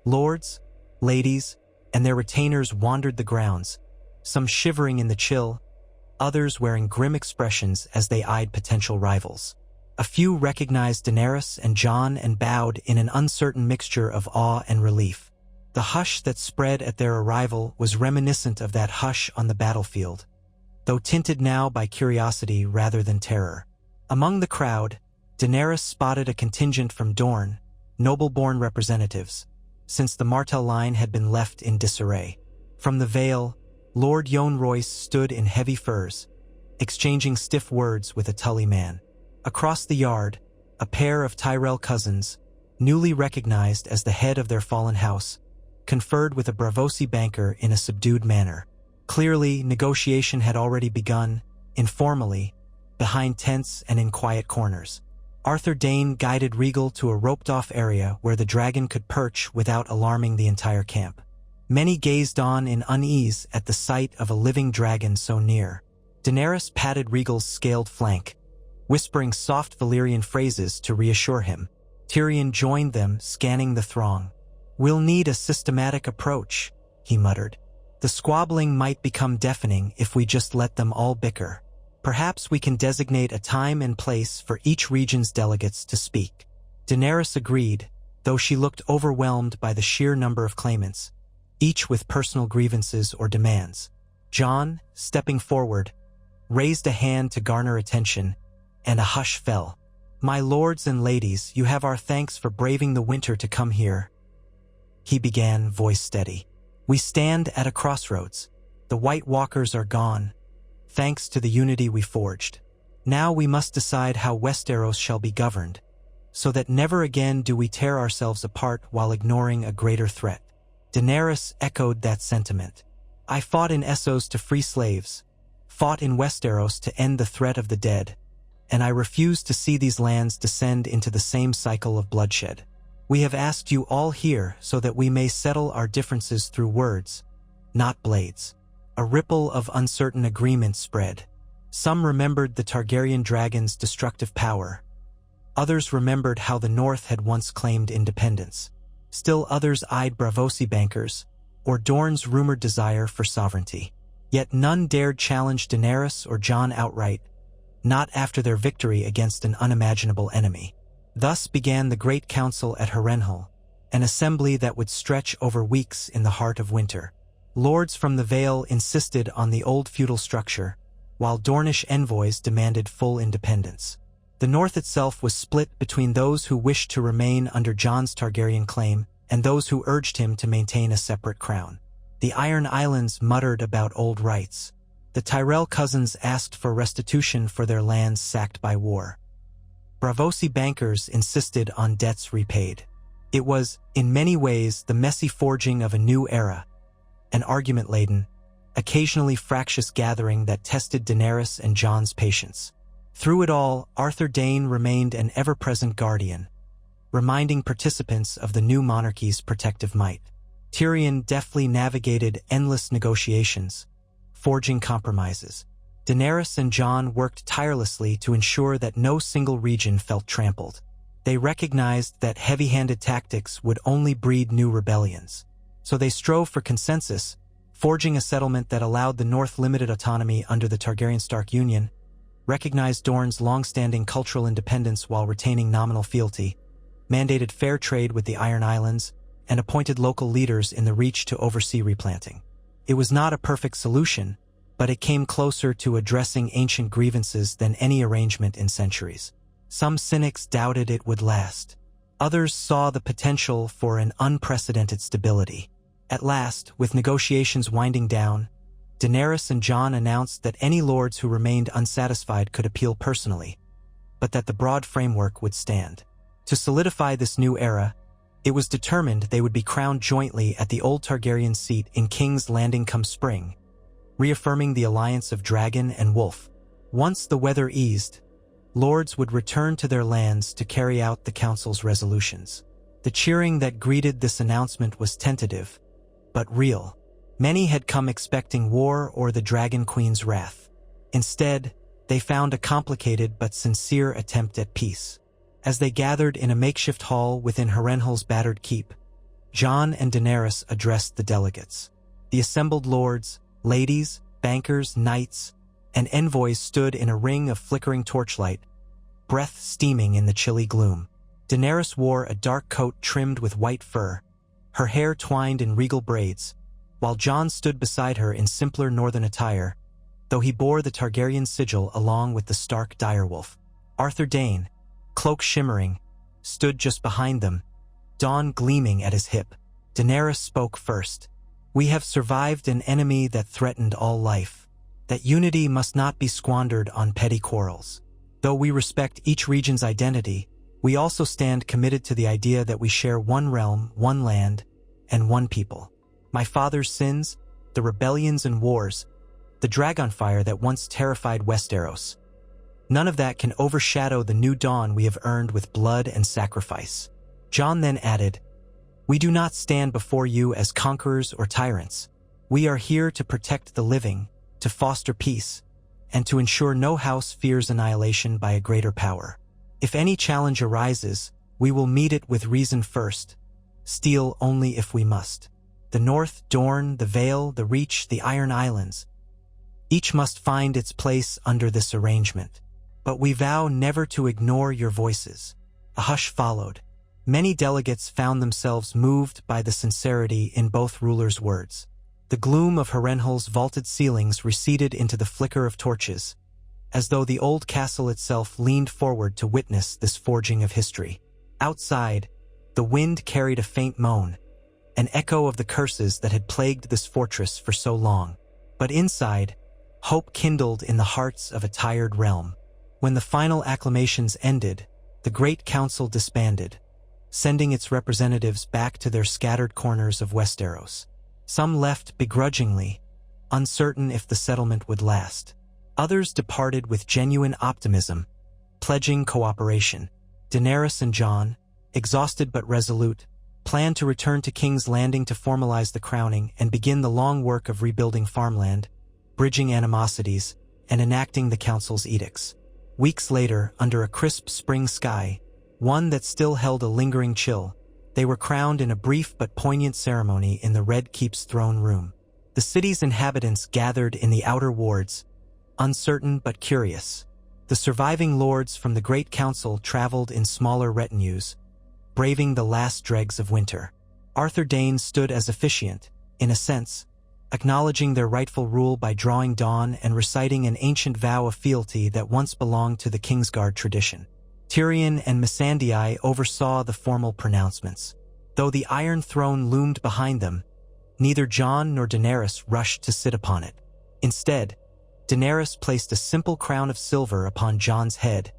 Lords, ladies, and their retainers wandered the grounds, some shivering in the chill, others wearing grim expressions as they eyed potential rivals. A few recognized Daenerys and Jon and bowed in an uncertain mixture of awe and relief. The hush that spread at their arrival was reminiscent of that hush on the battlefield, though tinted now by curiosity rather than terror. Among the crowd, Daenerys spotted a contingent from Dorne, noble-born representatives. since the Martell line had been left in disarray. From the Vale, Lord Yon Royce stood in heavy furs, exchanging stiff words with a Tully man. Across the yard, a pair of Tyrell cousins, newly recognized as the head of their fallen house, conferred with a Braavosi banker in a subdued manner. Clearly, negotiation had already begun, informally, behind tents and in quiet corners. Arthur Dayne guided Regal to a roped-off area where the dragon could perch without alarming the entire camp. Many gazed on in unease at the sight of a living dragon so near. Daenerys patted Regal's scaled flank, whispering soft Valyrian phrases to reassure him. Tyrion joined them, scanning the throng. "We'll need a systematic approach," he muttered. "The squabbling might become deafening if we just let them all bicker. Perhaps we can designate a time and place for each region's delegates to speak." Daenerys agreed, though she looked overwhelmed by the sheer number of claimants, each with personal grievances or demands. Jon, stepping forward, raised a hand to garner attention, and a hush fell. "My lords and ladies, you have our thanks for braving the winter to come here," he began, voice steady. "We stand at a crossroads. The White Walkers are gone, thanks to the unity we forged. Now we must decide how Westeros shall be governed, so that never again do we tear ourselves apart while ignoring a greater threat." Daenerys echoed that sentiment. "I fought in Essos to free slaves, fought in Westeros to end the threat of the dead, and I refuse to see these lands descend into the same cycle of bloodshed. We have asked you all here so that we may settle our differences through words, not blades." A ripple of uncertain agreement spread. Some remembered the Targaryen dragon's destructive power. Others remembered how the North had once claimed independence. Still others eyed Braavosi bankers, or Dorne's rumored desire for sovereignty. Yet none dared challenge Daenerys or Jon outright, not after their victory against an unimaginable enemy. Thus began the Great Council at Harrenhal, an assembly that would stretch over weeks in the heart of winter. Lords from the Vale insisted on the old feudal structure, while Dornish envoys demanded full independence. The North itself was split between those who wished to remain under Jon's Targaryen claim and those who urged him to maintain a separate crown. The Iron Islands muttered about old rights. The Tyrell cousins asked for restitution for their lands sacked by war. Braavosi bankers insisted on debts repaid. It was, in many ways, the messy forging of a new era, an argument-laden, occasionally fractious gathering that tested Daenerys and Jon's patience. Through it all, Arthur Dayne remained an ever-present guardian, reminding participants of the new monarchy's protective might. Tyrion deftly navigated endless negotiations, forging compromises. Daenerys and Jon worked tirelessly to ensure that no single region felt trampled. They recognized that heavy-handed tactics would only breed new rebellions. So they strove for consensus, forging a settlement that allowed the North limited autonomy under the Targaryen-Stark Union, recognized Dorne's long-standing cultural independence while retaining nominal fealty, mandated fair trade with the Iron Islands, and appointed local leaders in the Reach to oversee replanting. It was not a perfect solution, but it came closer to addressing ancient grievances than any arrangement in centuries. Some cynics doubted it would last. Others saw the potential for an unprecedented stability. At last, with negotiations winding down, Daenerys and Jon announced that any lords who remained unsatisfied could appeal personally, but that the broad framework would stand. To solidify this new era, it was determined they would be crowned jointly at the old Targaryen seat in King's Landing come spring, reaffirming the alliance of dragon and wolf. Once the weather eased, lords would return to their lands to carry out the council's resolutions. The cheering that greeted this announcement was tentative, but real. Many had come expecting war or the Dragon Queen's wrath. Instead, they found a complicated but sincere attempt at peace. As they gathered in a makeshift hall within Harrenhal's battered keep, Jon and Daenerys addressed the delegates. The assembled lords, ladies, bankers, knights, and envoys stood in a ring of flickering torchlight, breath steaming in the chilly gloom. Daenerys wore a dark coat trimmed with white fur, her hair twined in regal braids, while Jon stood beside her in simpler northern attire, though he bore the Targaryen sigil along with the Stark direwolf. Arthur Dayne, cloak shimmering, stood just behind them, dawn gleaming at his hip. Daenerys spoke first. "We have survived an enemy that threatened all life. That unity must not be squandered on petty quarrels. Though we respect each region's identity, we also stand committed to the idea that we share one realm, one land, and one people. My father's sins, the rebellions and wars, the dragonfire that once terrified Westeros. None of that can overshadow the new dawn we have earned with blood and sacrifice." Jon then added, "We do not stand before you as conquerors or tyrants. We are here to protect the living, to foster peace, and to ensure no house fears annihilation by a greater power. If any challenge arises, we will meet it with reason first, steel only if we must. The North, Dorne, the Vale, the Reach, the Iron Islands. Each must find its place under this arrangement. But we vow never to ignore your voices." A hush followed. Many delegates found themselves moved by the sincerity in both rulers' words. The gloom of Harrenhal's vaulted ceilings receded into the flicker of torches, as though the old castle itself leaned forward to witness this forging of history. Outside, the wind carried a faint moan, an echo of the curses that had plagued this fortress for so long. But inside, hope kindled in the hearts of a tired realm. When the final acclamations ended, the Great Council disbanded, sending its representatives back to their scattered corners of Westeros. Some left begrudgingly, uncertain if the settlement would last. Others departed with genuine optimism, pledging cooperation. Daenerys and Jon, exhausted but resolute, planned to return to King's Landing to formalize the crowning and begin the long work of rebuilding farmland, bridging animosities, and enacting the council's edicts. Weeks later, under a crisp spring sky, one that still held a lingering chill, they were crowned in a brief but poignant ceremony in the Red Keep's throne room. The city's inhabitants gathered in the outer wards, uncertain but curious. The surviving lords from the Great Council traveled in smaller retinues, braving the last dregs of winter. Arthur Dayne stood as officiant, in a sense, acknowledging their rightful rule by drawing dawn and reciting an ancient vow of fealty that once belonged to the Kingsguard tradition. Tyrion and Missandei oversaw the formal pronouncements. Though the Iron Throne loomed behind them, neither Jon nor Daenerys rushed to sit upon it. Instead, Daenerys placed a simple crown of silver upon Jon's head,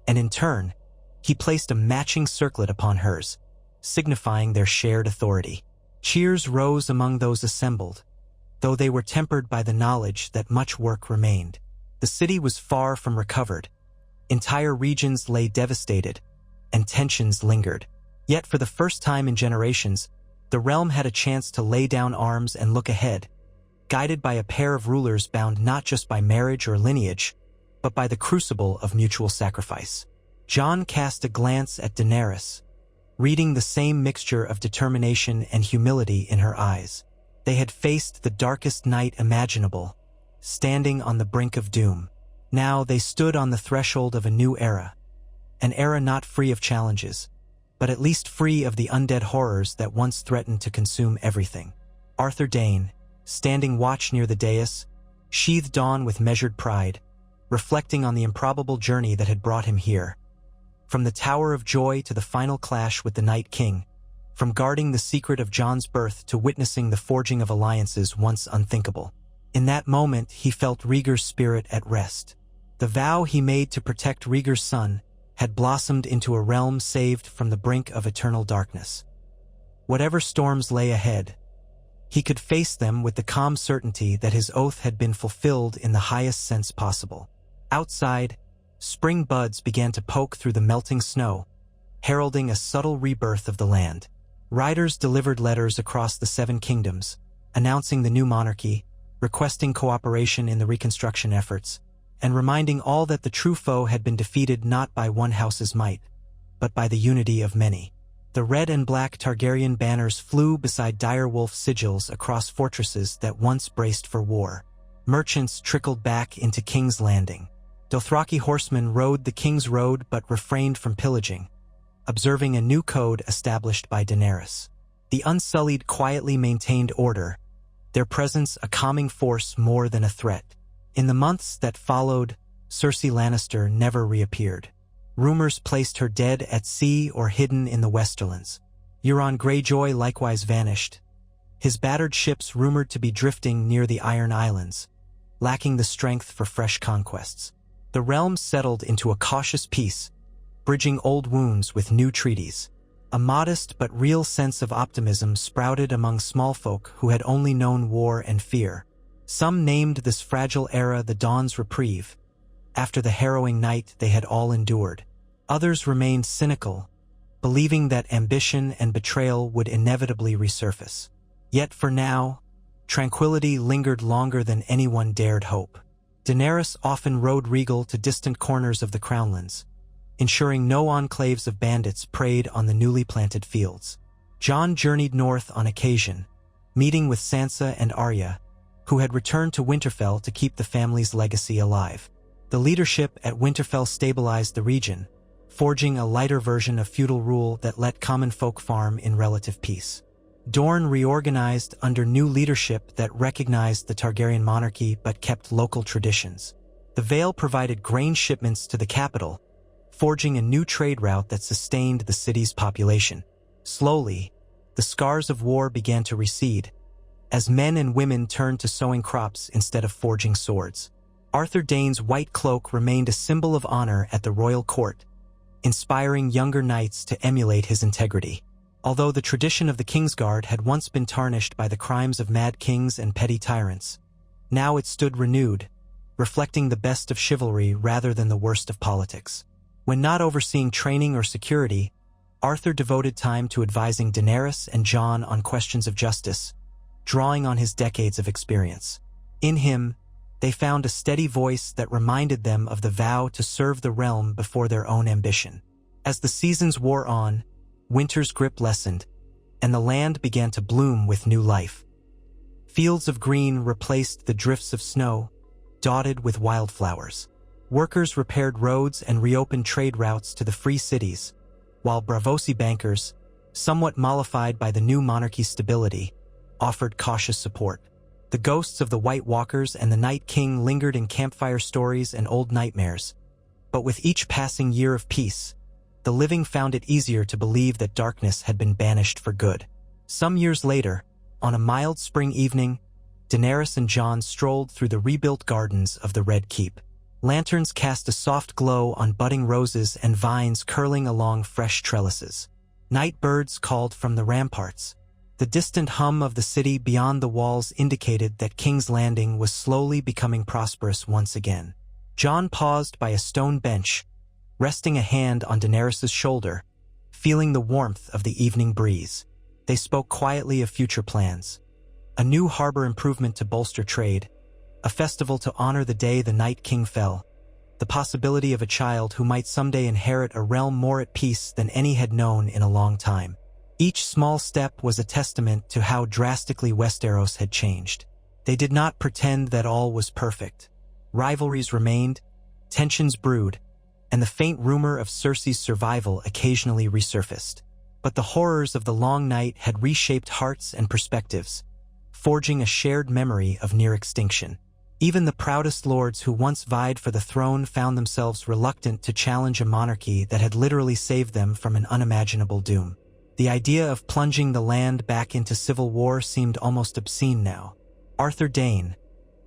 and in turn, he placed a matching circlet upon hers, signifying their shared authority. Cheers rose among those assembled, though they were tempered by the knowledge that much work remained. The city was far from recovered. Entire regions lay devastated, and tensions lingered. Yet for the first time in generations, the realm had a chance to lay down arms and look ahead, guided by a pair of rulers bound not just by marriage or lineage, but by the crucible of mutual sacrifice. Jon cast a glance at Daenerys, reading the same mixture of determination and humility in her eyes. They had faced the darkest night imaginable, standing on the brink of doom. Now they stood on the threshold of a new era, an era not free of challenges, but at least free of the undead horrors that once threatened to consume everything. Arthur Dayne, standing watch near the dais, sheathed on with measured pride, reflecting on the improbable journey that had brought him here. From the Tower of Joy to the final clash with the Night King, from guarding the secret of Jon's birth to witnessing the forging of alliances once unthinkable. In that moment, he felt Rhaegar's spirit at rest. The vow he made to protect Rhaegar's son had blossomed into a realm saved from the brink of eternal darkness. Whatever storms lay ahead, he could face them with the calm certainty that his oath had been fulfilled in the highest sense possible. Outside, spring buds began to poke through the melting snow, heralding a subtle rebirth of the land. Riders delivered letters across the Seven Kingdoms, announcing the new monarchy, requesting cooperation in the reconstruction efforts, and reminding all that the true foe had been defeated not by one house's might, but by the unity of many. The red and black Targaryen banners flew beside direwolf sigils across fortresses that once braced for war. Merchants trickled back into King's Landing. Dothraki horsemen rode the King's Road but refrained from pillaging, observing a new code established by Daenerys. The Unsullied quietly maintained order, their presence a calming force more than a threat. In the months that followed, Cersei Lannister never reappeared. Rumors placed her dead at sea or hidden in the Westerlands. Euron Greyjoy likewise vanished, his battered ships rumored to be drifting near the Iron Islands, lacking the strength for fresh conquests. The realm settled into a cautious peace, bridging old wounds with new treaties. A modest but real sense of optimism sprouted among small folk who had only known war and fear. Some named this fragile era the Dawn's Reprieve, after the harrowing night they had all endured. Others remained cynical, believing that ambition and betrayal would inevitably resurface. Yet for now, tranquility lingered longer than anyone dared hope. Daenerys often rode regal to distant corners of the Crownlands, ensuring no enclaves of bandits preyed on the newly planted fields. Jon journeyed north on occasion, meeting with Sansa and Arya, who had returned to Winterfell to keep the family's legacy alive. The leadership at Winterfell stabilized the region, forging a lighter version of feudal rule that let common folk farm in relative peace. Dorne reorganized under new leadership that recognized the Targaryen monarchy but kept local traditions. The Vale provided grain shipments to the capital, forging a new trade route that sustained the city's population. Slowly, the scars of war began to recede, as men and women turned to sowing crops instead of forging swords. Arthur Dayne's white cloak remained a symbol of honor at the royal court, inspiring younger knights to emulate his integrity. Although the tradition of the Kingsguard had once been tarnished by the crimes of mad kings and petty tyrants, now it stood renewed, reflecting the best of chivalry rather than the worst of politics. When not overseeing training or security, Arthur devoted time to advising Daenerys and Jon on questions of justice, drawing on his decades of experience. In him, they found a steady voice that reminded them of the vow to serve the realm before their own ambition. As the seasons wore on, winter's grip lessened, and the land began to bloom with new life. Fields of green replaced the drifts of snow, dotted with wildflowers. Workers repaired roads and reopened trade routes to the free cities, while Braavosi bankers, somewhat mollified by the new monarchy's stability, offered cautious support. The ghosts of the White Walkers and the Night King lingered in campfire stories and old nightmares, but with each passing year of peace, the living found it easier to believe that darkness had been banished for good. Some years later, on a mild spring evening, Daenerys and Jon strolled through the rebuilt gardens of the Red Keep. Lanterns cast a soft glow on budding roses and vines curling along fresh trellises. Night birds called from the ramparts. The distant hum of the city beyond the walls indicated that King's Landing was slowly becoming prosperous once again. Jon paused by a stone bench, resting a hand on Daenerys' shoulder, feeling the warmth of the evening breeze. They spoke quietly of future plans. A new harbor improvement to bolster trade, a festival to honor the day the Night King fell, the possibility of a child who might someday inherit a realm more at peace than any had known in a long time. Each small step was a testament to how drastically Westeros had changed. They did not pretend that all was perfect. Rivalries remained, tensions brewed, and the faint rumor of Cersei's survival occasionally resurfaced. But the horrors of the long night had reshaped hearts and perspectives, forging a shared memory of near extinction. Even the proudest lords who once vied for the throne found themselves reluctant to challenge a monarchy that had literally saved them from an unimaginable doom. The idea of plunging the land back into civil war seemed almost obscene now. Arthur Dayne,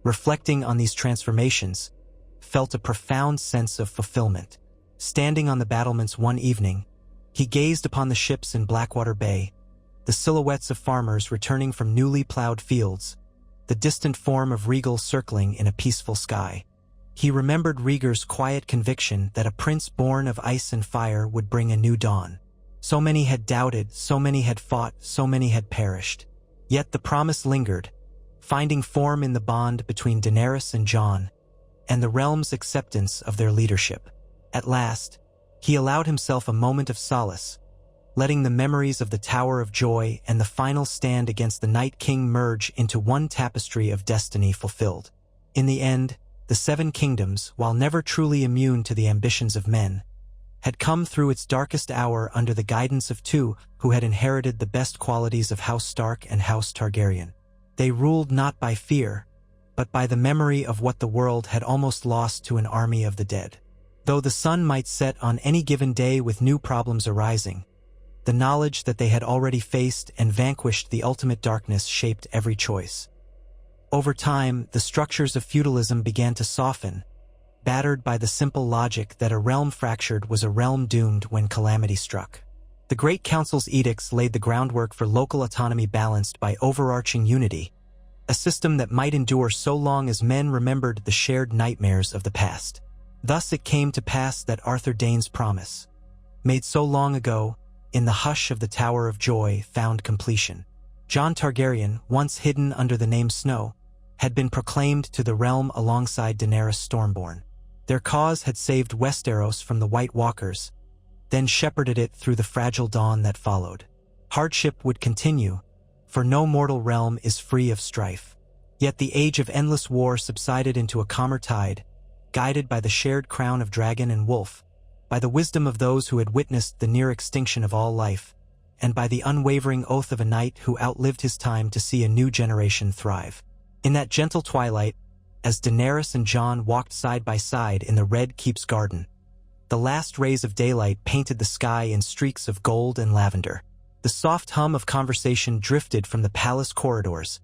reflecting on these transformations, felt a profound sense of fulfillment. Standing on the battlements one evening, he gazed upon the ships in Blackwater Bay, the silhouettes of farmers returning from newly plowed fields, the distant form of Rhaegal circling in a peaceful sky. He remembered Rhaegar's quiet conviction that a prince born of ice and fire would bring a new dawn. So many had doubted, so many had fought, so many had perished. Yet the promise lingered, finding form in the bond between Daenerys and Jon, and the realm's acceptance of their leadership. At last, he allowed himself a moment of solace, letting the memories of the Tower of Joy and the final stand against the Night King merge into one tapestry of destiny fulfilled. In the end, the Seven Kingdoms, while never truly immune to the ambitions of men, had come through its darkest hour under the guidance of two who had inherited the best qualities of House Stark and House Targaryen. They ruled not by fear, but by the memory of what the world had almost lost to an army of the dead. Though the sun might set on any given day with new problems arising, The knowledge that they had already faced and vanquished the ultimate darkness shaped every choice. Over time, the structures of feudalism began to soften, battered by the simple logic that a realm fractured was a realm doomed when calamity struck. The Great Council's edicts laid the groundwork for local autonomy balanced by overarching unity, a system that might endure so long as men remembered the shared nightmares of the past. Thus it came to pass that Arthur Dayne's promise, made so long ago, in the hush of the Tower of Joy, found completion. Jon Targaryen, once hidden under the name Snow, had been proclaimed to the realm alongside Daenerys Stormborn. Their cause had saved Westeros from the White Walkers, then shepherded it through the fragile dawn that followed. Hardship would continue, for no mortal realm is free of strife. Yet the age of endless war subsided into a calmer tide, guided by the shared crown of dragon and wolf, by the wisdom of those who had witnessed the near extinction of all life, and by the unwavering oath of a knight who outlived his time to see a new generation thrive. In that gentle twilight, as Daenerys and Jon walked side by side in the Red Keep's garden, the last rays of daylight painted the sky in streaks of gold and lavender. The soft hum of conversation drifted from the palace corridors,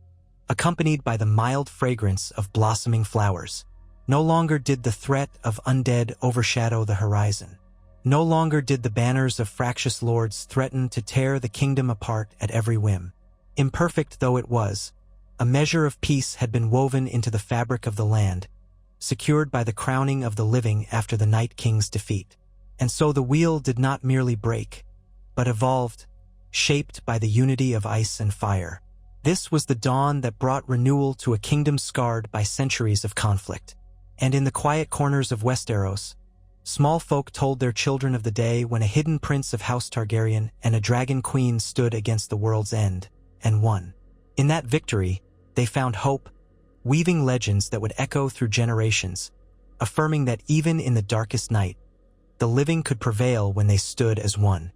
accompanied by the mild fragrance of blossoming flowers. No longer did the threat of undead overshadow the horizon. No longer did the banners of fractious lords threaten to tear the kingdom apart at every whim. Imperfect though it was, a measure of peace had been woven into the fabric of the land, secured by the crowning of the living after the Night King's defeat. And so the wheel did not merely break, but evolved, shaped by the unity of ice and fire. This was the dawn that brought renewal to a kingdom scarred by centuries of conflict. And in the quiet corners of Westeros, small folk told their children of the day when a hidden prince of House Targaryen and a dragon queen stood against the world's end, and won. In that victory, they found hope, weaving legends that would echo through generations, affirming that even in the darkest night, the living could prevail when they stood as one.